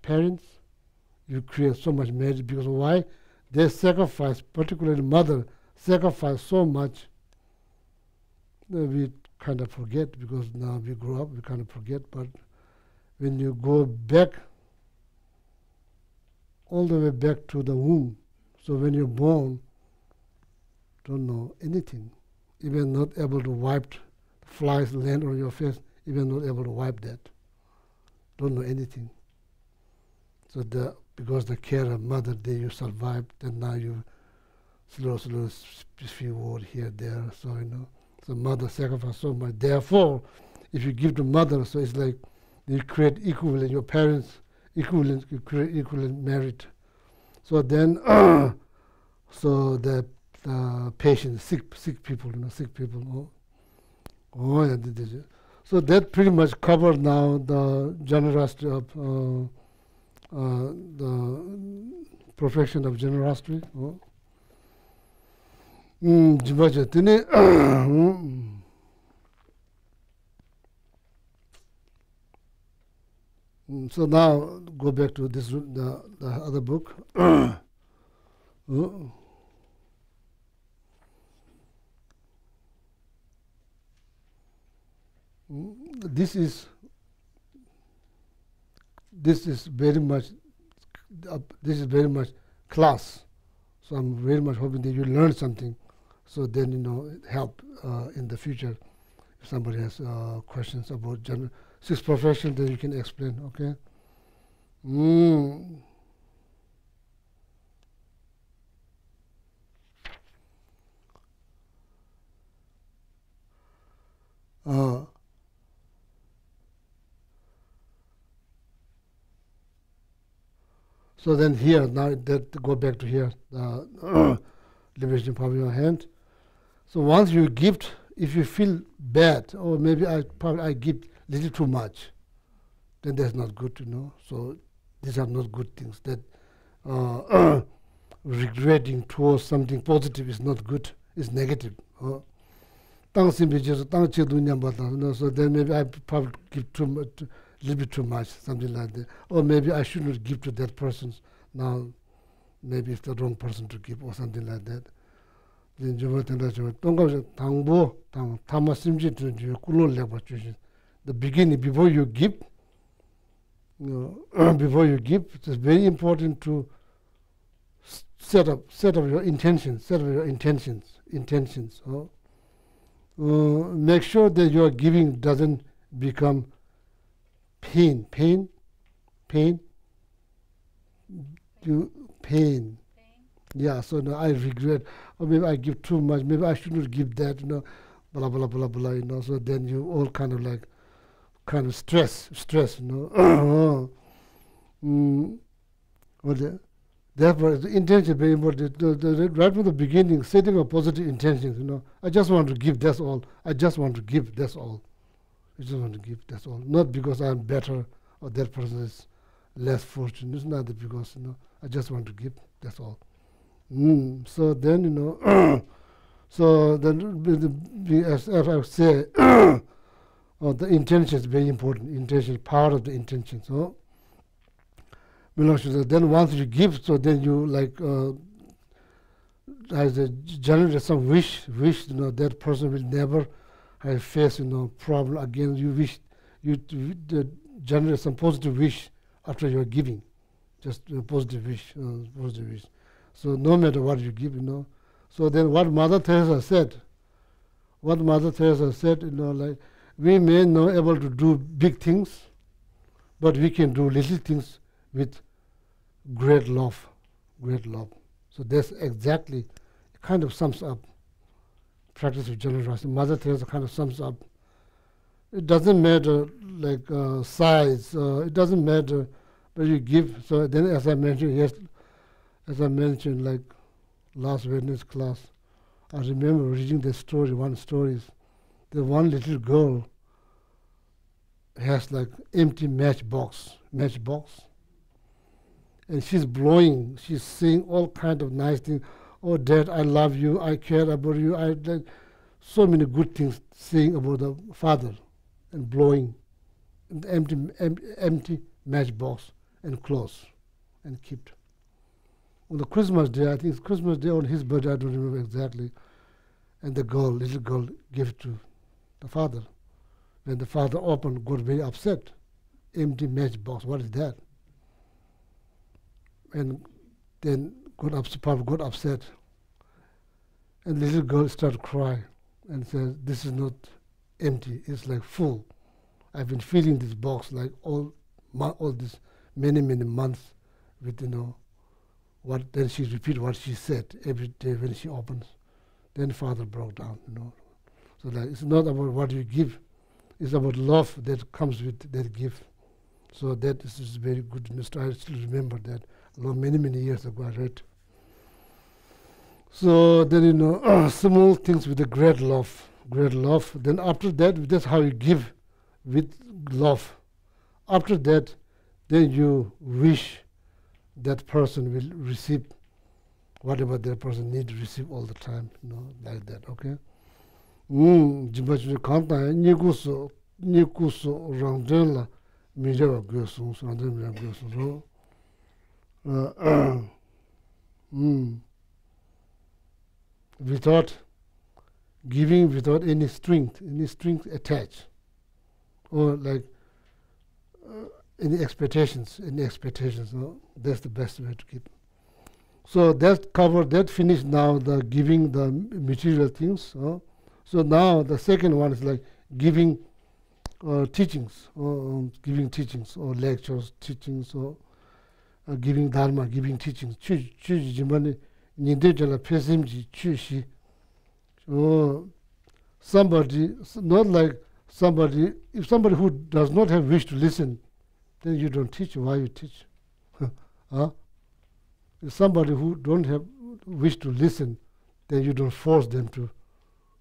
you create so much marriage because why? They sacrifice, particularly mother, sacrifice so much that we kind of forget because now we grow up, we kind of forget. But when you go back, all the way back to the womb, so when you're born, don't know anything, even not able to wipe flies land on your face, even not able to wipe that, don't know anything. So because the care of mother, then you survived, then now you slow few words here, there, so so mother sacrificed so much. Therefore, if you give to mother, so it's like you create equivalent, your parents equivalent, you create equivalent merit. So then, so the patients, sick people, sick people. Oh, yeah, so that pretty much covered now the generosity of the profession of generosity. So now go back to this the other book. This is very much class. So I'm very much hoping that you learn something, so then help in the future. If somebody has questions about sixth profession, then you can explain. Okay. So then here, now that go back to here, the liberation power in your hand. So once you give, if you feel bad, or maybe I give little too much, then that's not good to know. So these are not good things. That regretting towards something positive is not good, it's negative. So then maybe I probably give too much, little bit too much, something like that. Or maybe I should not give to that person now maybe it's the wrong person to give or something like that. Then the beginning, before you give, before you give, it is very important to set up your intentions, make sure that your giving doesn't become pain. Yeah, so now I regret, or maybe I give too much, maybe I shouldn't give that, blah, blah, blah, blah, so then you all kind of stress, Therefore, the intention is very important. Right from the beginning, setting a positive intentions, I just want to give, that's all. I just want to give, that's all. I just want to give, that's all. Not because I'm better or that person is less fortunate. It's not that because, I just want to give, that's all. So then, so then, as I say, the intention is very important. Intention is part of the intention. So, then once you give, so then you generate some wish, that person will never have face, problem again. You wish, you generate some positive wish after you're giving, just a positive wish. So no matter what you give, So then what Mother Teresa said, we may not able to do big things, but we can do little things with great love. So that's exactly, kind of sums up practice of generosity. Mother Teresa kind of sums up. It doesn't matter size, it doesn't matter, but you give. So then as I mentioned, like last Wednesday's class, I remember reading the story, the one little girl has empty matchbox, and she's blowing, she's saying all kind of nice things. Oh, Dad, I love you, I care about you, so many good things saying about the father, and blowing the empty matchbox and close and kept. On the Christmas day, I think it's Christmas day on his birthday, I don't remember exactly, and the little girl gave it to the father. When the father opened, got very upset. Empty matchbox, what is that? And then got upset. And the little girl started crying and said, this is not empty, it's full. I've been filling this box all this many months with, what. Then she repeated what she said every day when she opens. Then father broke down, So it's not about what you give, it's about love that comes with that gift. So that is very good. I still remember that many years ago I read. So then small things with a great love. Then after that, that's how you give with love. After that, then you wish that person will receive whatever that person needs to receive all the time, like that, okay? Jimbachuni kanta nikuso rangdela mijawa gyosung, rangdela mijawa gyosung. Without giving, without any strength attached, or any expectations, that's the best way to keep. So that finished now, the giving the material things. So now the second one is giving teachings, giving teachings, or lectures, teachings, or giving dharma, giving teachings. Somebody, not somebody, if somebody who does not have wish to listen, then you don't teach. Why you teach? If somebody who don't have wish to listen, then you don't force them to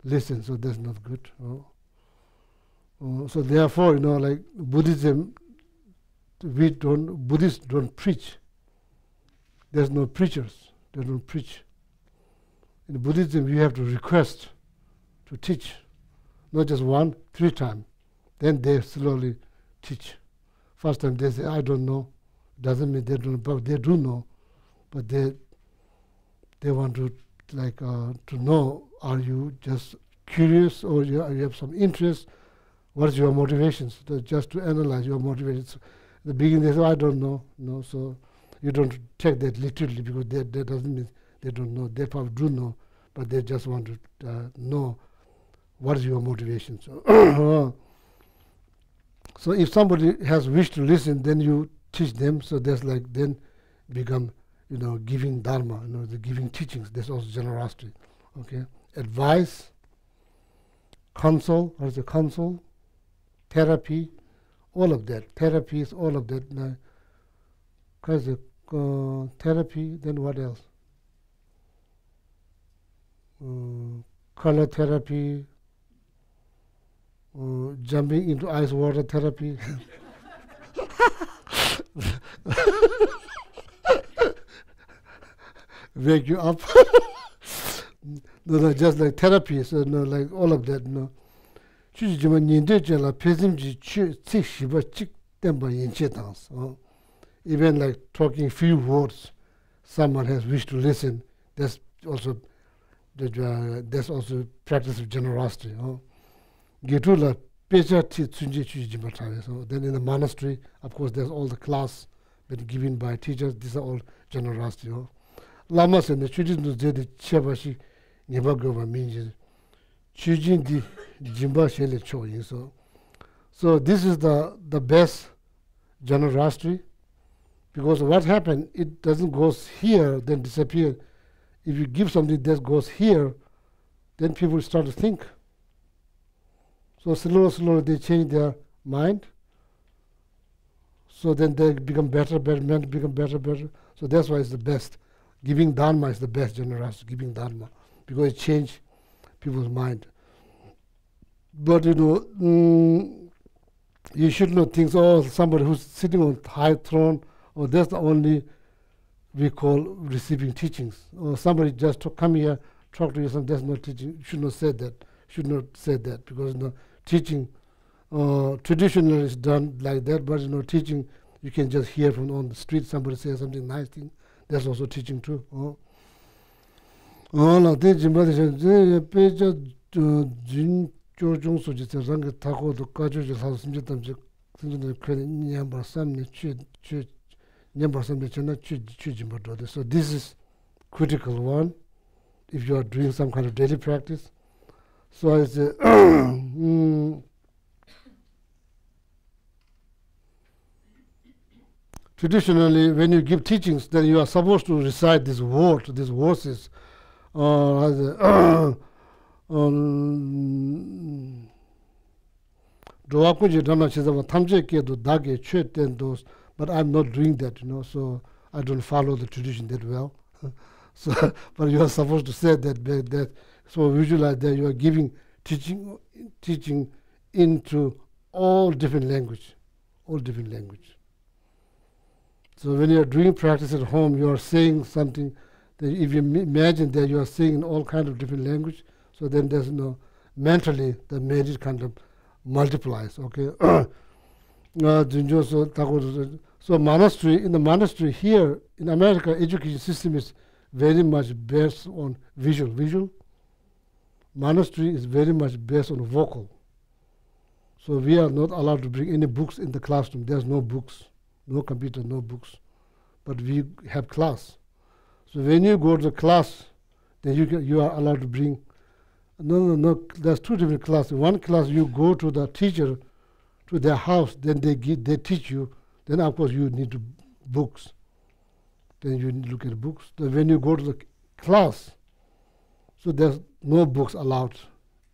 listen. So that's not good. So therefore, Buddhism, Buddhists don't preach. There's no preachers. They don't preach. In Buddhism, you have to request to teach, not just 1, 3 times. Then they slowly teach. First time they say, I don't know. Doesn't mean they don't know, but they do know. But they they want to to know, are you just curious or you have some interest? What is your motivations? Just to analyze your motivations. The beginning they say, I don't know. No, so you don't take that literally, because that doesn't mean they don't know. They probably do know, but they just want to know what is your motivation. So if somebody has wish to listen, then you teach them. So that's then become, giving dharma, the giving teachings. That's also generosity. Okay, advice, counsel. What is the counsel? Therapy, all of that. Therapy is all of that. Therapy. Then what else? Color therapy. Jumping into ice water therapy. Wake you up. No, just like therapy, so like all of that. No. Even like talking few words, someone has wished to listen. That's also practice of generosity. Getula peja ti tsunje chuji jimbatare. So then in the monastery, of course, there's all the class been given by teachers. These are all generosity. Lamas and the chujin no zedi chebashi nibagova means chujin di jimba shele choyin. So this is the best generosity, because what happened, it doesn't go here then disappear. If you give something that goes here, then people start to think. So slowly they change their mind. So then they become better, men become better. So that's why it's the best. Giving dharma is the best generosity, giving dharma, because it changes people's mind. But you should not think, somebody who's sitting on high throne, or that's the only we call receiving teachings. Or somebody just to come here, talk to you, that's not teaching. You should not say that. Because teaching traditionally is done like that, but teaching you can just hear from on the street, somebody says something nice thing. That's also teaching too. So this is critical one if you are doing some kind of daily practice. So I say, traditionally, when you give teachings, then you are supposed to recite these verses. But I'm not doing that, so I don't follow the tradition that well. So, but you are supposed to say that. So visualize that you are giving teaching into all different language. So when you are doing practice at home, you are saying something that if you imagine that you are saying in all kinds of different language, so then there's mentally the magic kind of multiplies. Okay. So in the monastery here in America, education system is very much based on visual. Monastery is very much based on vocal. So we are not allowed to bring any books in the classroom. There's no books, no computer, no books. But we have class. So when you go to the class, then you are allowed to bring. No. There's two different classes. One class you go to the teacher, to their house, then they teach you. Then of course you need books. Then you look at books. Then when you go to the class, so there's no books allowed.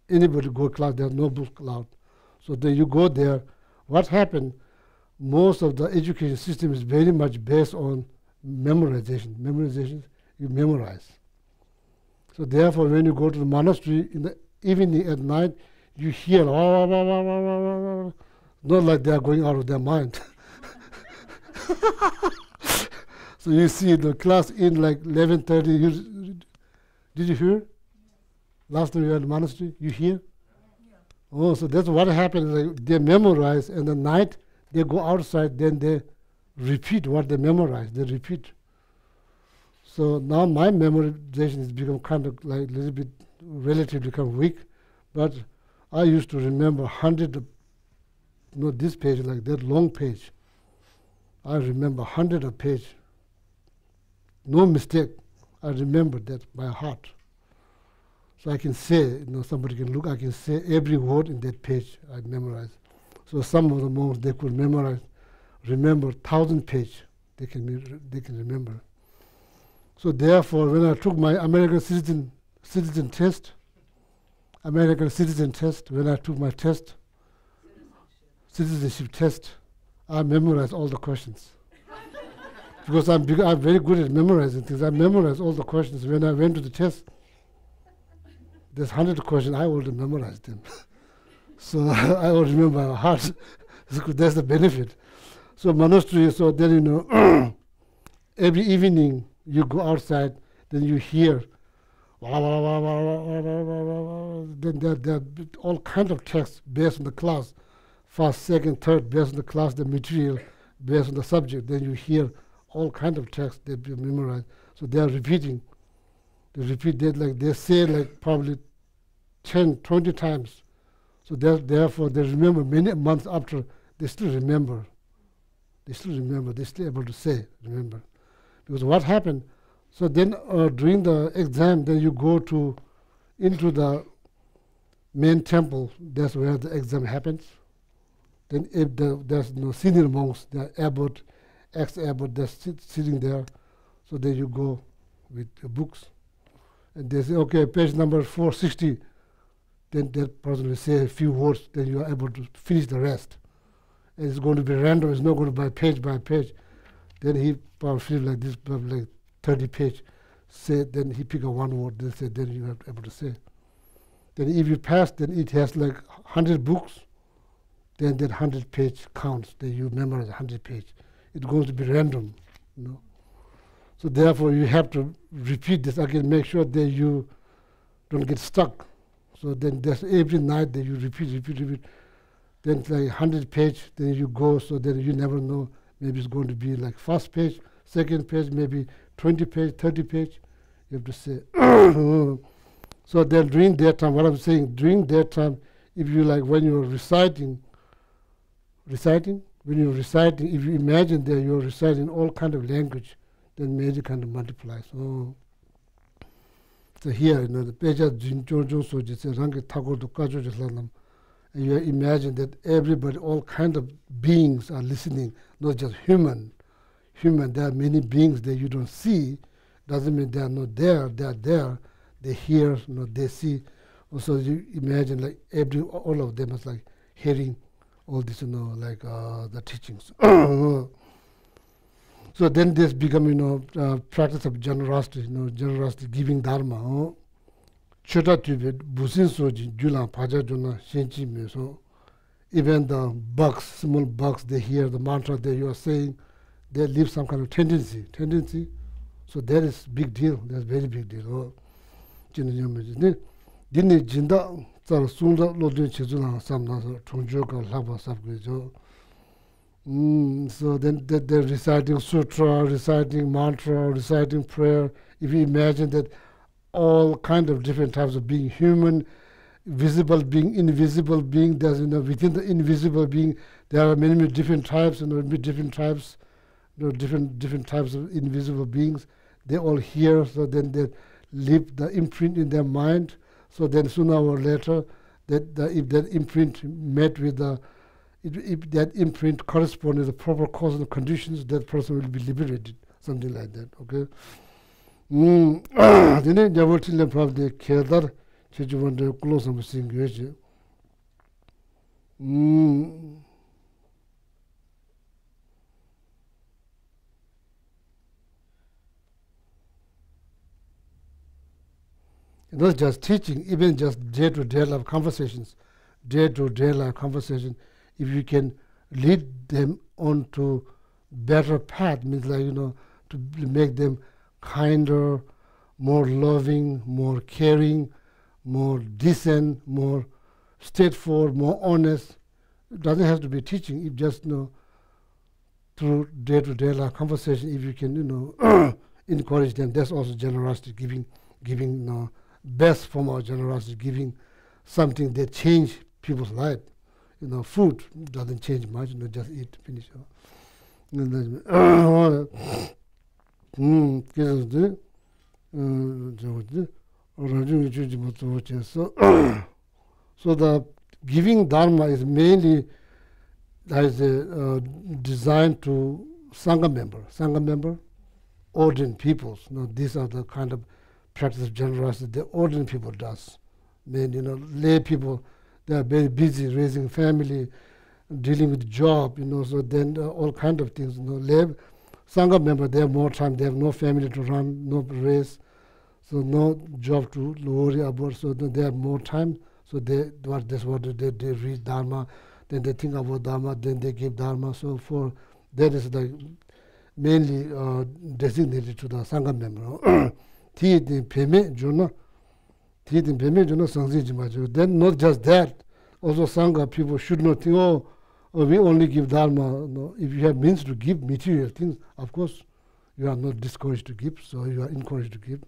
Anybody go to class, there's no books allowed. So then you go there. What happened? Most of the education system is very much based on memorization. You memorize. So therefore, when you go to the monastery in the evening at night, you hear not like they are going out of their mind. So you see the class in like 11:30. Did you hear? Last time you were at the monastery, you hear? Yeah. Oh, so that's what happens. Like they memorize, and the night they go outside, then they repeat what they memorize. They repeat. So now my memorization has become kind of like a little bit relatively kind of weak, but I used to remember 100, this page, like that long page. I remember 100 a page. No mistake. I remember that by heart. So I can say, somebody can look, I can say every word in that page I memorized. So some of the monks, they could remember 1,000 page. They can remember. So therefore, when I took my American citizen test, when I took my test, citizenship test, I memorized all the questions. Because I'm very good at memorizing things. I memorized all the questions. When I went to the test, there's 100 questions, I already memorized them. So I already remember by heart. That's the benefit. So monastery, so then, every evening you go outside, then you hear, then there are all kinds of texts based on the class, first, second, third, based on the class, the material, based on the subject. Then you hear all kinds of texts that you memorize. So they are repeating. They repeat that, like they say like probably 10, 20 times. So therefore they remember many months after, they still remember. They're still able to say, remember. Because what happened, so then during the exam, then you go into the main temple, that's where the exam happens. Then if there's no senior monks, the abbot, ex-abbot, they're sitting there. So then you go with the books. And they say, okay, page number 460. Then that person will say a few words, then you are able to finish the rest. And it's going to be random, it's not going to be by page. Then he probably feels like this, probably like 30 page. Say, then he pick up one word, then you are able to say. Then if you pass, then it has like 100 books, then that 100 page counts, then you memorize 100 page. It's going to be random, So therefore you have to repeat this again, make sure that you don't get stuck. So then there's every night that you repeat. Then it's like 100 page, then you go, so then you never know. Maybe it's going to be like first page, second page, maybe 20 page, 30 page. You have to say. So then during that time, what I'm saying, during that time, if you like when you're reciting, if you imagine that you're reciting all kind of language, then magic kind of multiplies. So here, the Peja Jinjong Soji says, Rangi Thakur to Kajo Jaslanam. And you imagine that everybody, all kind of beings are listening, not just human. There are many beings that you don't see. Doesn't mean they are not there. They are there. They hear, they see. Also, you imagine like all of them is like hearing all this, like the teachings. So then this become, practice of generosity, generosity, giving dharma. Chota tube, busin soji, jula, paja juna, shenchi me. So even the bugs, small bugs, they hear the mantra that you are saying, they leave some kind of tendency. So that is big deal. That's very big deal. Dini jinda tsar sunda lodun chizuna samna chongjoka laba sabgrijo. So then they're reciting sutra, reciting mantra, reciting prayer. If you imagine that all kind of different types of being, human, visible being, invisible being, there's within the invisible being there are many different types, different types, different types of invisible beings. They all hear, so then they leave the imprint in their mind. So then sooner or later, if that imprint met with if that imprint corresponds to the proper causal conditions, that person will be liberated, something like that. Okay. Dine jabotin probably kedar chejuvande close am singweje. Not just teaching, even just day-to-day life conversations. If you can lead them onto better path, means like, to make them kinder, more loving, more caring, more decent, more straightforward, more honest. It doesn't have to be teaching. If just, through day-to-day life conversation, if you can, encourage them. That's also generosity, giving best form of generosity, giving something that change people's life. Food doesn't change much. Just eat, finish. So the giving dharma is mainly designed to sangha member, ordinary peoples. These are the kind of practice of generosity that ordinary people does. Then lay people, they are very busy raising family, dealing with job. So then all kind of things. Lay sangha member, they have more time. They have no family to run, no raise, so no job to worry about. So they have more time. So they read dharma, then they think about dharma, then they give dharma. So for that is like mainly designated to the sangha member. Then not just that, also sangha people should not think, oh, we only give dharma. No, if you have means to give material things, of course, you are not discouraged to give, so you are encouraged to give.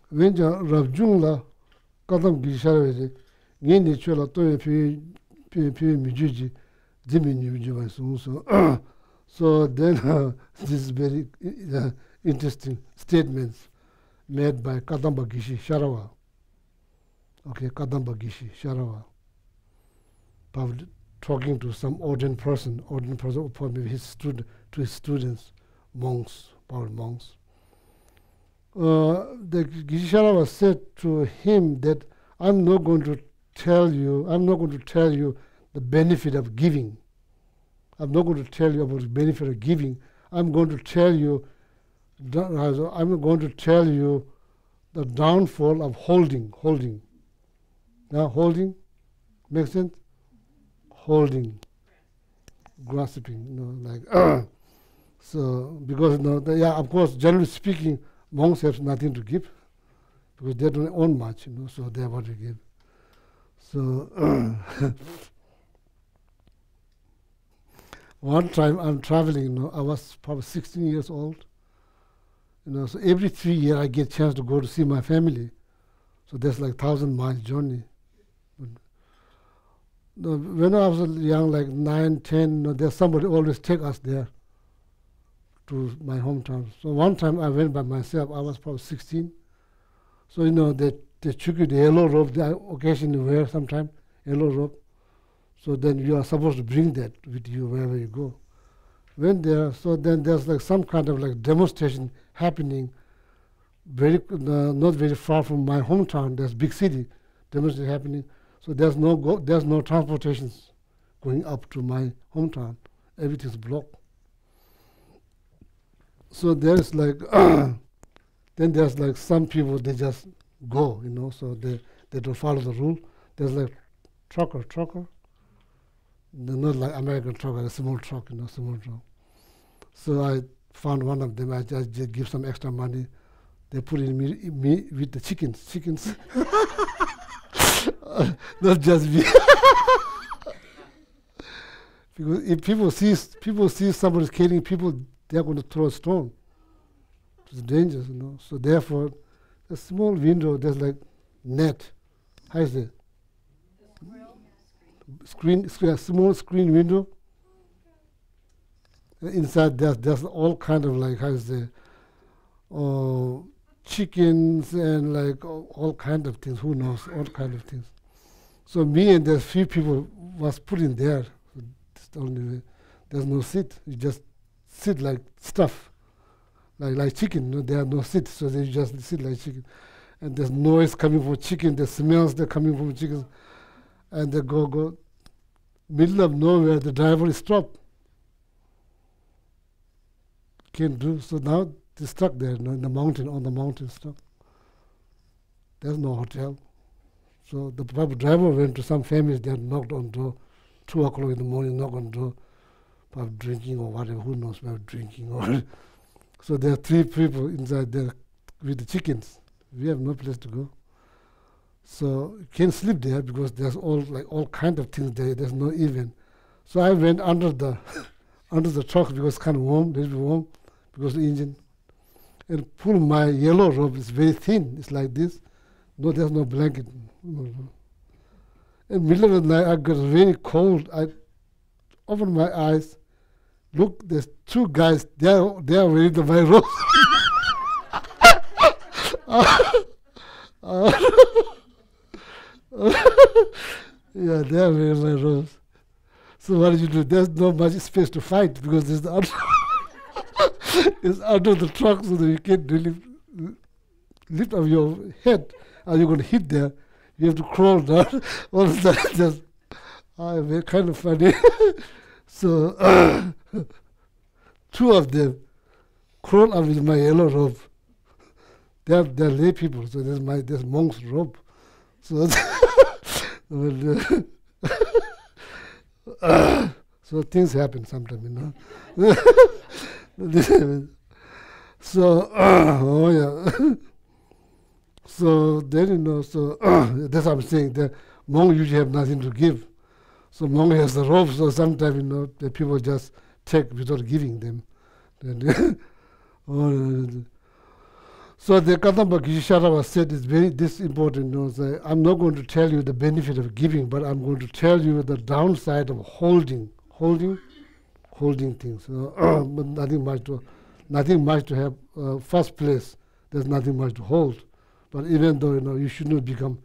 When Rabjung la Kadam Gisha, Yeni Chola Toy Mijuji, Jimmy. So then this is very interesting statements made by Kadampa Geshe Sharawa. Okay, Kadampa Geshe Sharawa. Talking to some ordinary person, or maybe his to his students, monks, power monks. The Geshe Sharawa said to him that I'm not going to tell you the benefit of giving. I'm not going to tell you about the benefit of giving. I'm going to tell you the downfall of holding. Now holding, makes sense? Holding, grasping, like so because of course, generally speaking, monks have nothing to give because they don't own much, so they have what to give. So one time I'm traveling, I was probably 16 years old. So every 3 years I get a chance to go to see my family. So that's like 1,000-mile journey. When I was young, like 9, 10, there's somebody always take us there to my hometown. So one time I went by myself. I was probably 16. So they took you the yellow robe. They occasionally wear sometimes yellow robe. So then you are supposed to bring that with you wherever you go. When there, so then there's like some kind of like demonstration happening, not very far from my hometown. There's big city demonstration happening. So there's no transportations going up to my hometown. Everything's blocked. So there's like then there's like some people they just go, so they don't follow the rule. There's like trucker. They're not like American trucker, a small truck, small truck. So I found one of them. I just give some extra money. They put in me with the chickens. Not just me. Because if people see somebody killing people, they're going to throw a stone. It's dangerous, So therefore, a small window, there's like net. How is it? Screen, small screen window. Inside there's all kind of like, how is it? Chickens and like all kind of things. Who knows? All kind of things. So me and there's few people was put in there. There's no seat. You just sit like stuff, like chicken. There are no seats, so they just sit like chicken. And there's noise coming from chicken. The smells that coming from chickens, and they go. Middle of nowhere, the driver is stopped. Can't do so now. They're stuck there, in the mountain, on the mountain stuck. There's no hotel. So the driver went to some families that knocked on door, 2 o'clock in the morning, knock on door, probably drinking or whatever, who knows about drinking or. So there are 3 people inside there with the chickens. We have no place to go. So you can't sleep there because there's all kind of things there. There's no event. So I went under the under the truck because it's kind of warm, a little bit warm, because the engine. And pull my yellow rope. It's very thin. It's like this. No, there's no blanket. In the middle of the night, I got very cold. I opened my eyes. Look, there's two guys. They are wearing my robe. Yeah, they are wearing my robes. So what did you do? There's not much space to fight because there's the it's under the truck, so that you can't really lift up your head. And you're going to hit there. You have to crawl down. All of that just very kind of funny. So two of them crawl up with my yellow rope. They're lay people, so there's monk's rope. So so things happen sometimes, you know. So oh yeah. So then, you know, so that's what I'm saying. The monk usually have nothing to give. So monk has the rope, so sometimes, you know, the people just take without giving them. So the Kadampa Geshe said is this important. You know, so I'm not going to tell you the benefit of giving, but I'm going to tell you the downside of holding things. But nothing much to have. First place, there's nothing much to hold. But even though, you know, you should not become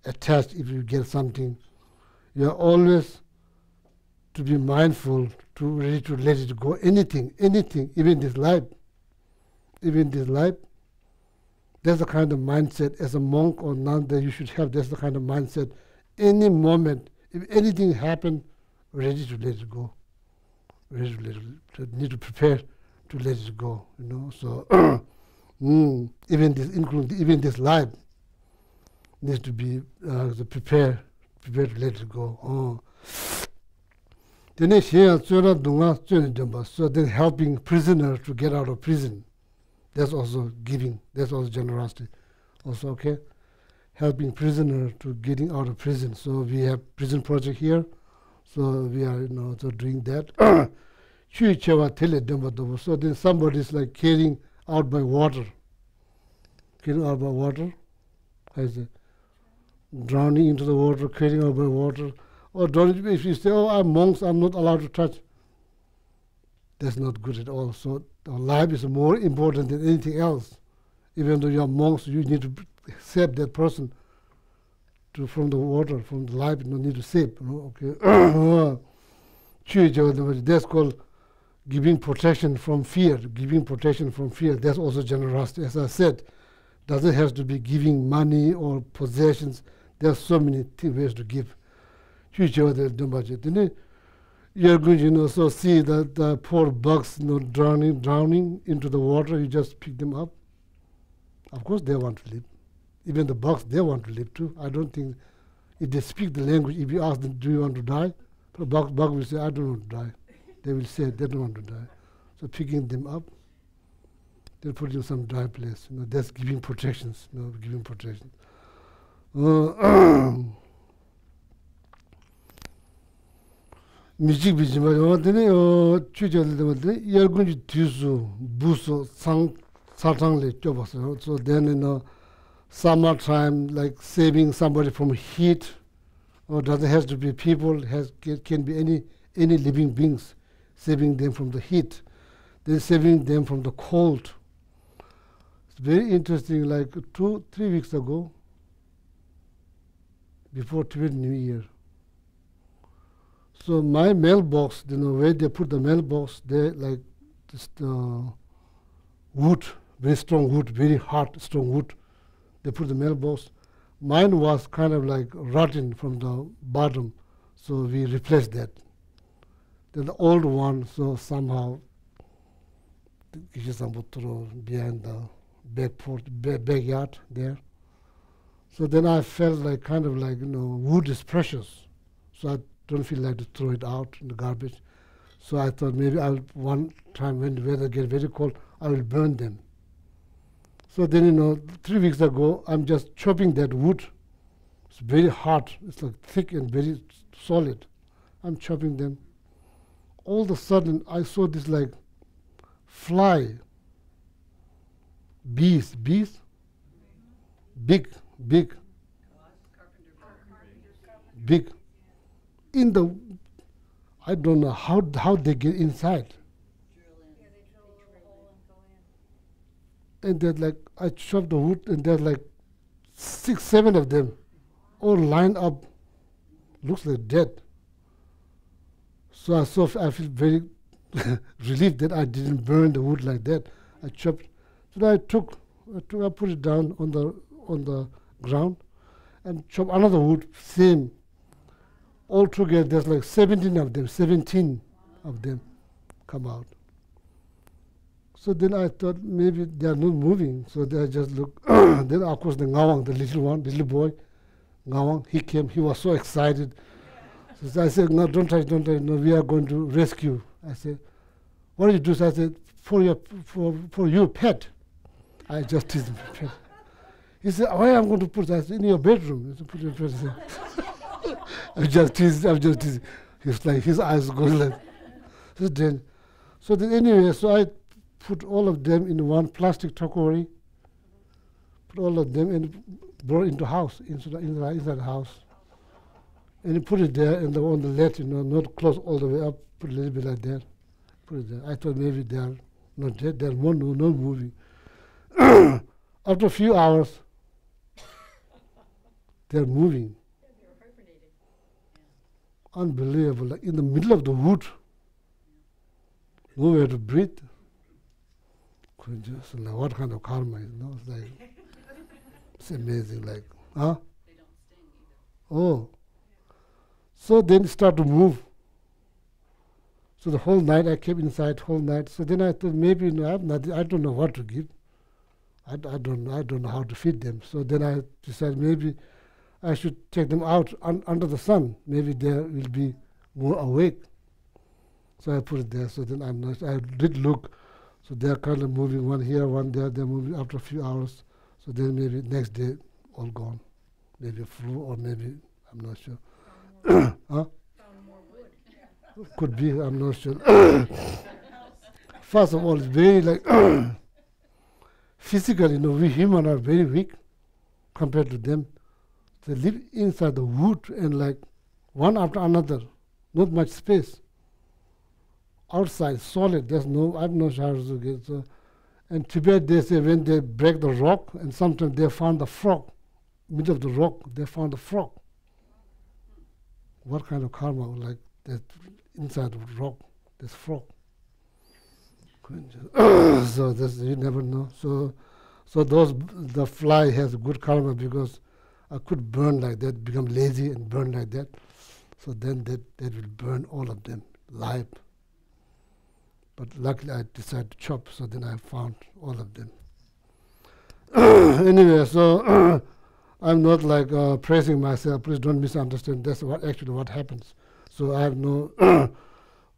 attached if you get something, you are always to be mindful, ready to let it go. Anything, even this life. That's the kind of mindset as a monk or nun that you should have. That's the kind of mindset. Any moment, if anything happens, ready to let it go. Ready to let it go. Need to prepare to let it go. You know. So even this life needs to be prepared to let it go. So then helping prisoner to get out of prison. That's also giving. That's also generosity. Also, okay? Helping prisoner to getting out of prison. So we have prison project here. So we are, you know, so doing that. So then somebody is like carrying out by water. I say, drowning into the water, carrying out by water. Or don't, if you say, oh, I'm monks, I'm not allowed to touch. That's not good at all. So life is more important than anything else. Even though you're monks, you need to save that person from the water, from the life. You don't need to save. You know? Okay. That's called giving protection from fear. Giving protection from fear. That's also generosity. As I said, doesn't have to be giving money or possessions. There's so many ways to give. You're going to, you know, so see that the poor bugs, you know, drowning into the water. You just pick them up. Of course, they want to live. Even the bugs, they want to live too. I don't think if they speak the language. If you ask them, "Do you want to die?" The bug will say, "I don't want to die." They will say they don't want to die. So picking them up, they'll put in some dry place. You know, that's giving protections. You know, giving protection. Music bizima yontene chujelde you're going to tisu buso sartangle jobaso. So then, you know, summertime, like saving somebody from heat, or doesn't have to be people, can be any living beings, saving them from the heat, then saving them from the cold. It's very interesting. Like 2-3 weeks ago, before Tibet New Year. So my mailbox, you know, where they put the mailbox, they like just wood, very strong wood, very hard, strong wood. They put the mailbox. Mine was kind of like rotten from the bottom, so we replaced that. Then the old one, so somehow behind the backyard there. So then I felt like kind of like, you know, wood is precious, so I don't feel like to throw it out in the garbage. So I thought maybe one time when the weather gets very cold, I will burn them. So then, you know, 3 weeks ago, I'm just chopping that wood. It's very hard. It's like thick and very solid. I'm chopping them. all of a sudden I saw this like fly, bees, big, in the, I don't know how they get inside. And they're like, I chopped the wood and there's like 6, 7 of them all lined up, looks like dead. So I feel very relieved that I didn't burn the wood like that. I chopped. So I put it down on the ground and chopped another wood, same. All together, there's like 17 of them come out. So then I thought maybe they are not moving. So then I just look. Then of course the ngawang, the little boy, ngawang, he came. He was so excited. So I said, no, don't touch. No, we are going to rescue. I said, what do you do? So I said, for your pet. I just teased him. Pet. He said, why am I going to put that in your bedroom? I said, put your pet. I'm just teasing. He's like, his eyes going like. So then anyway, so I put all of them in one plastic tupperware, put all of them and brought into house, inside the house. And you put it there and on the ledge, not close all the way up, put a little bit like that, put it there. I thought maybe they are not dead, they are not moving. After a few hours, they are moving. Unbelievable, like in the middle of the wood, nowhere to breathe. Just like, what kind of karma is, It's like, it's amazing, like, huh? They don't sting either. Oh. So then it started to move. So the whole night I kept inside, whole night. So then I thought maybe I don't know what to give. I don't know how to feed them. So then I decided maybe I should take them out under the sun. Maybe they will be more awake. So I put it there. So then I did look. So they're kind of moving, one here, one there. They're moving after a few hours. So then maybe next day, all gone. Maybe flu or maybe, I'm not sure. Huh? Found more wood. Could be, I'm not sure. First of all, it's very like, physically, we humans are very weak compared to them. They live inside the wood and like one after another, not much space. Outside, solid, there's no, I'm not sure how to get. So, and Tibet, they say when they break the rock, and sometimes they found the frog, middle of the rock, they found the frog. What kind of karma, like that inside the rock, there's frog. So this, you never know. So the fly has good karma because I could burn like that, become lazy and burn like that. So then that will burn all of them live. But luckily I decided to chop, so then I found all of them. Anyway, so I'm not like praising myself, please don't misunderstand, that's actually what happens. So I have no,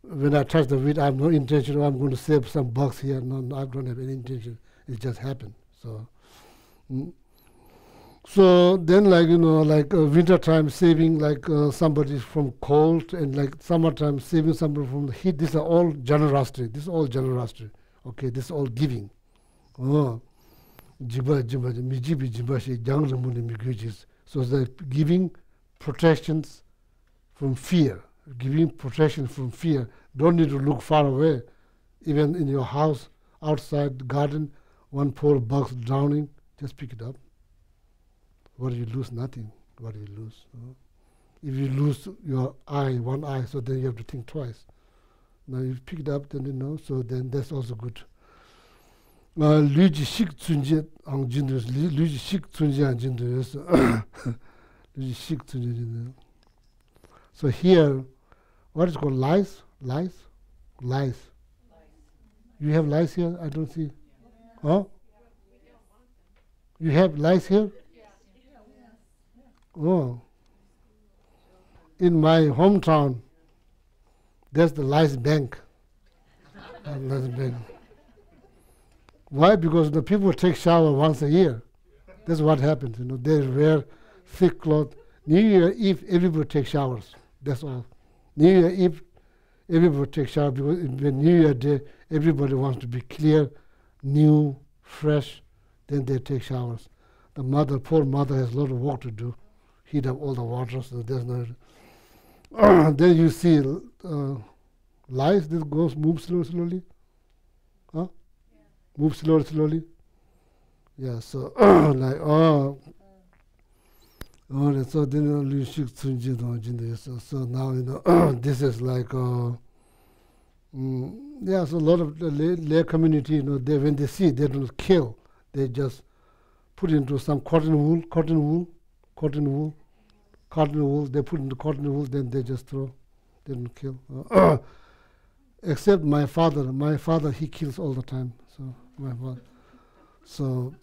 when I touch the wheat, I have no intention, I'm going to save some bucks here, no, I don't have any intention, it just happened. So then like winter time saving like somebody from cold and like summertime saving somebody from the heat, these are all generosity, okay, this is all giving. Oh, so the giving protections from fear, don't need to look far away, even in your house, outside, garden, one poor bug's drowning, just pick it up. What do you lose? Nothing. What do you lose? If you lose your eye, one eye, so then you have to think twice. Now you pick it up, then so then that's also good. Luji shik tsunje ang jindus, luji shik tsunje ang jindus, luji shik tsunje jindus. So here, what is called lice? Lice. You have lice here? I don't see. Huh? You have lice here? Oh. In my hometown, there's the lice bank. Why? Because the people take shower once a year. That's what happens. They wear thick cloth. New Year Eve, everybody takes showers. That's all. New Year Eve, everybody takes shower because when New Year Day, everybody wants to be clear, new, fresh. Then they take showers. The mother, poor mother, has a lot of work to do. Heat up all the water, so there's no. Then you see lice. This goes move slowly. Huh? Yeah. Move slowly. Yeah. So like so then you should so now this is like yeah. So a lot of the lay community, they when they see they don't kill, they just put into some cotton wool. They put into cotton wool, then they just throw. They don't kill. Except my father. My father, he kills all the time. So my father. So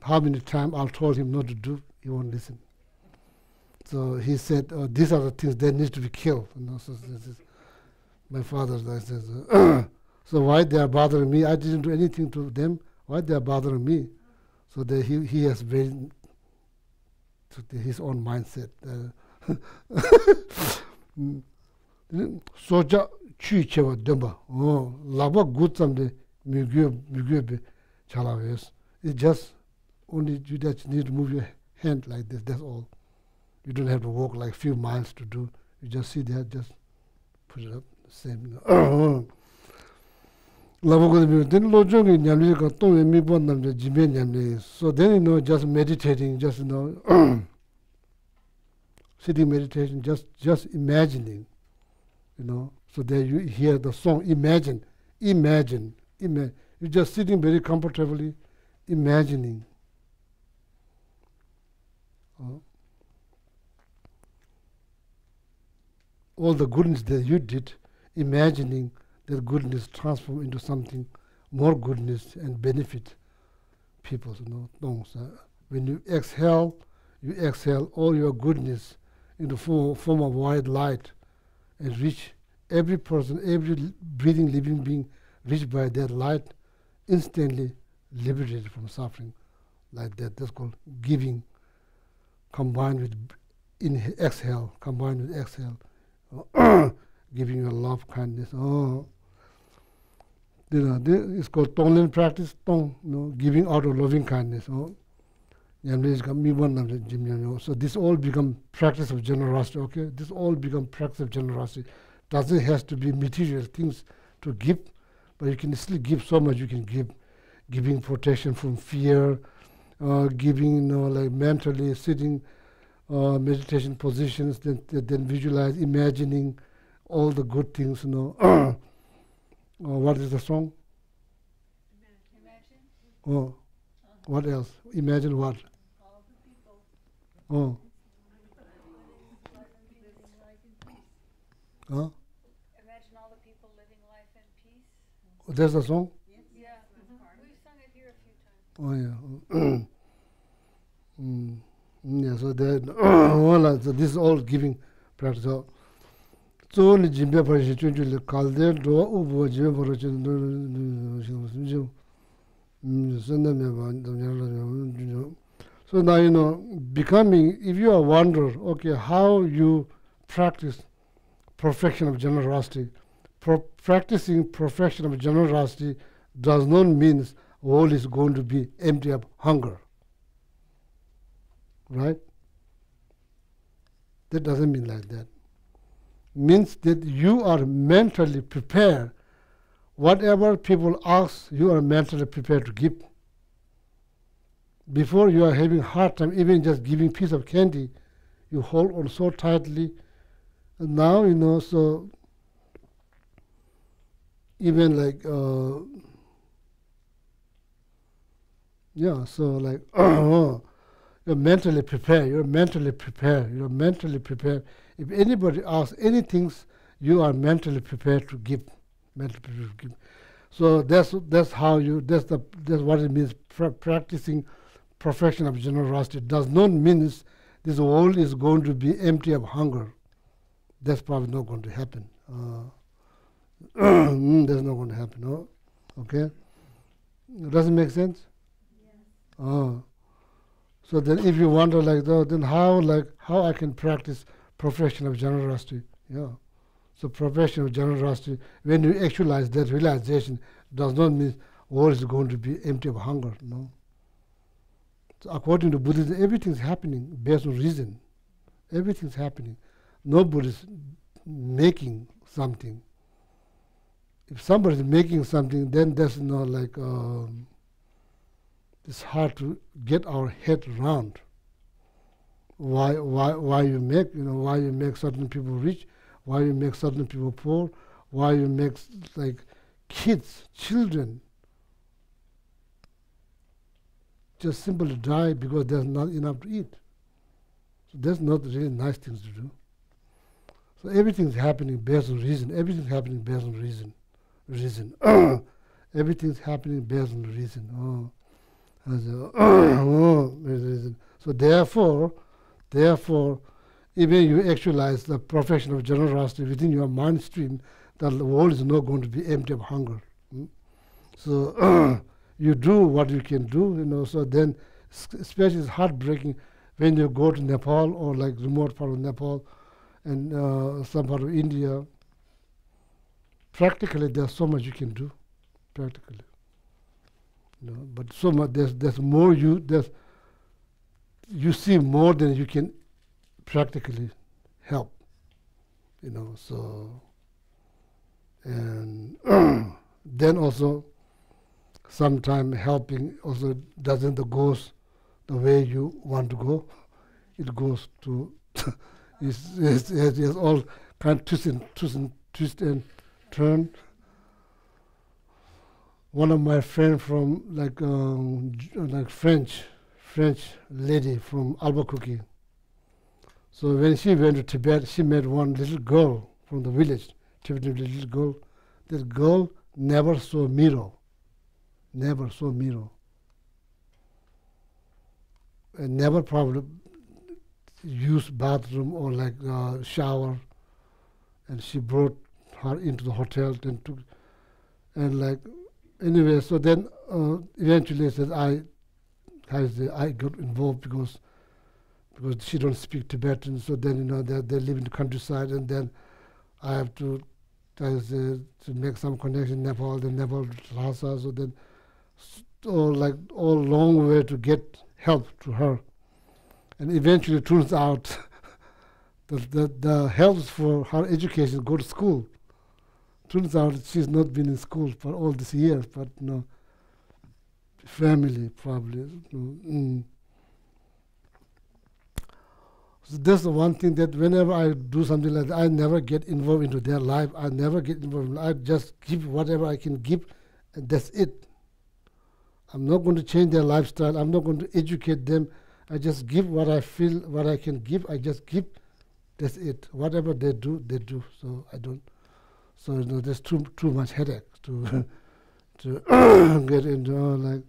how many times I told him not to do, he won't listen. So he said, these are the things that need to be killed. So this is my father says, so why they are bothering me? I didn't do anything to them. Why they are bothering me? So he has very his own mindset. Soja chui chewa demba. Oh, lava good someday. Mugyo chalaves. It's just only you just need to move your hand like this. That's all. You don't have to walk like few miles to do. You just sit there, just put it up. Same. So then just meditating, just sitting meditation, just imagining, So there you hear the song, imagine. You're just sitting very comfortably, imagining. All the goodness that you did, imagining that goodness transform into something more goodness and benefit people. When you exhale all your goodness in the form of white light and reach every person, every breathing living being reached by that light, instantly liberated from suffering like that. That's called giving combined with exhale, giving your love, kindness. It's called Tonglen practice, giving out of loving kindness. So this all become practice of generosity, okay? This all become practice of generosity. Doesn't have to be material things to give, but you can still give so much you can give. Giving protection from fear, giving, like mentally sitting, meditation positions, then visualize, imagining all the good things, what is the song? Imagine. What else? Imagine what? All the people. Imagine all the people living life in peace. There's a song? Yeah. We've sung it here a few times. Yeah, so so this is all giving practice. So only Jimbe Parashi Chunjuli Kalder do Ubo Jimbe Parashi So now becoming, if you are wonder, okay, how you practice perfection of generosity. Practicing perfection of generosity does not mean all is going to be empty of hunger. Right? That doesn't mean like that. Means that you are mentally prepared. Whatever people ask, you are mentally prepared to give. Before you are having hard time, even just giving piece of candy, you hold on so tightly. And now, so even like, so like, you're mentally prepared. If anybody asks anything, you are mentally prepared to give. So that's what it means. Practicing perfection of generosity does not mean this world is going to be empty of hunger. That's probably not going to happen. That's not going to happen. No? Okay. Does it make sense? Yes. So then, if you wonder like that, then how I can practice perfection of generosity? Yeah. So professional generosity, when you actualize that realization, does not mean world is going to be empty of hunger. No. So according to Buddhism, everything's happening based on reason. Everything's happening. Nobody's making something. If somebody's making something, then there's no like it's hard to get our head around. Why you make why you make certain people rich, why you make certain people poor, why you make like children just simply die because there's not enough to eat. So that's not really nice things to do. So everything's happening based on reason. Everything's happening based on reason. Everything's happening based on reason. Reason. So therefore, even you actualize the profession of generosity within your mind stream, the world is not going to be empty of hunger. So you do what you can do, so then especially it's heartbreaking when you go to Nepal or like remote part of Nepal and some part of India. Practically there's so much you can do, practically. But so much there's more you see more than you can practically help, so and then also sometimes helping also doesn't goes the way you want to go. It goes to it's all kind of twist and turn. One of my friends from like French lady from Albuquerque. So when she went to Tibet, she met one little girl from the village, Tibetan little girl. That girl never saw mirror, and never probably used bathroom or like shower. And she brought her into the hotel and took, and like anyway. So then eventually said I got involved because she don't speak Tibetan. So then they live in the countryside, and then I have to make some connection in Nepal, then Nepal to Lhasa. So then all long way to get help to her, and eventually it turns out that the help for her education, go to school. Turns out she's not been in school for all these years, but family probably. So that's the one thing that whenever I do something like that, I never get involved into their life. I never get involved. I just give whatever I can give, and that's it. I'm not going to change their lifestyle. I'm not going to educate them. I just give what I feel, what I can give. I just give. That's it. Whatever they do, they do. So I don't. So there's too much headache to get into like.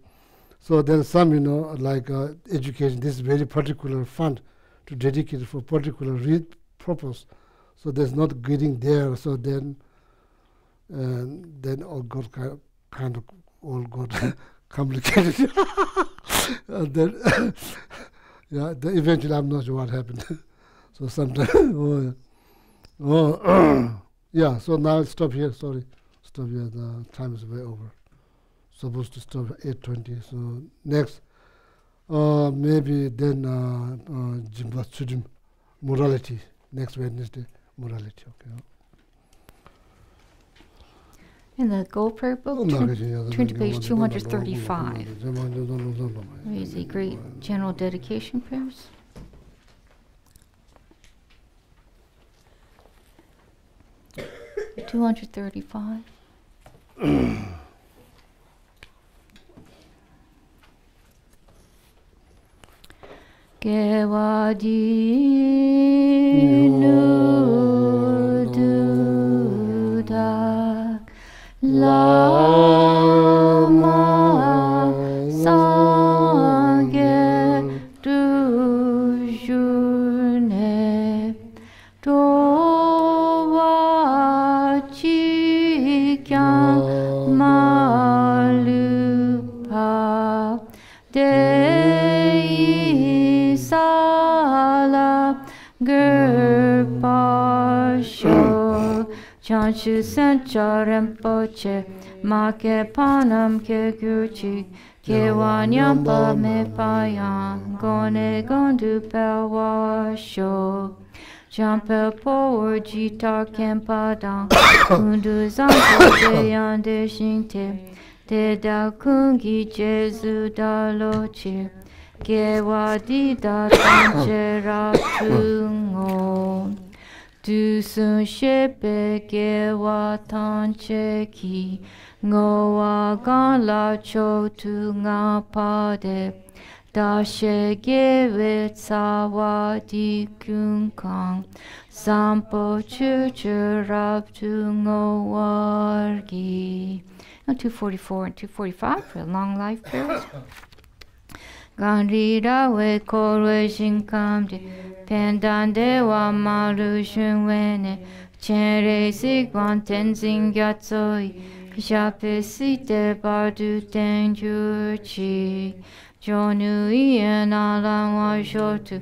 So then some like education. This is very particular fund to dedicate for particular purpose. So there's not getting there. So then all got kind of all got complicated. And then eventually I'm not sure what happened. So sometimes yeah. So now I'll stop here. Sorry, stop here. The time is way over. Supposed to stop at 8:20. So next. Maybe then Jimba Sudim, morality, next Wednesday, morality, okay. In the Gold Prayer Book, turn to page 235. There's the great general dedication prayers. $235. Gewadi nududak lama sange dujune dowa chikyan malupa de Sala Chanchu Sencha Rinpoche, Make Panam Ke Gyurchi, Kewa Nyampa Me Payan, Gone Gondu Pelwa Sho. Jampel Power Jitar Kempadang, Kundu Zanko Deyande Shinte, Te Da Kungi Jesu Da Loche, Gewa Dida Tanchera Tungo. Du Sun Shepe Gewa Tanche Ki, Ngoa Gan La Cho Tu Nga Pade. Da she gewe tsawa di kun kang, sampo chu rab tu ngowargi. 244 and 245 for long life prayers. Ganrira we korwe shinkamdi, pendande wa maru shunwene, chenre sigwan tenzin gyatsoi, kishape site bardu tenjurchi. Jonu ien alan wa shotu,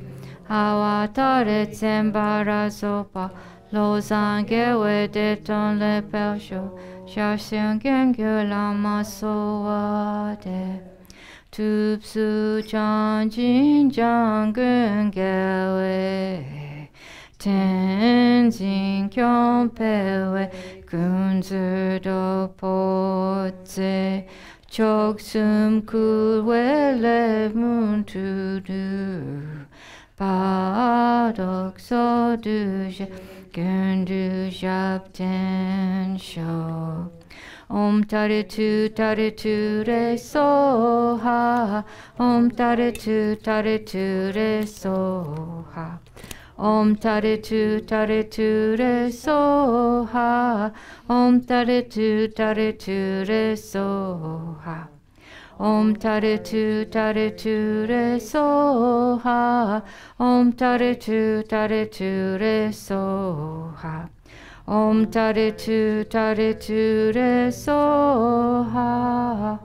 hawa tare tsembara sopa, lozan gewe de ton le persho, shasyon gengyo lama soade. Tupsu chan jin jang gun gewe, tenzin kyon pewe, kunzu do potse, Choksum kuwele muntu du, padok so duje, gundu japten sho. Om taritu re so ha, Om taritu re so ha. Om taritu re so ha, Om taritu re so ha. Om taritu re so ha, Om taritu re so ha. Om taritu re so ha.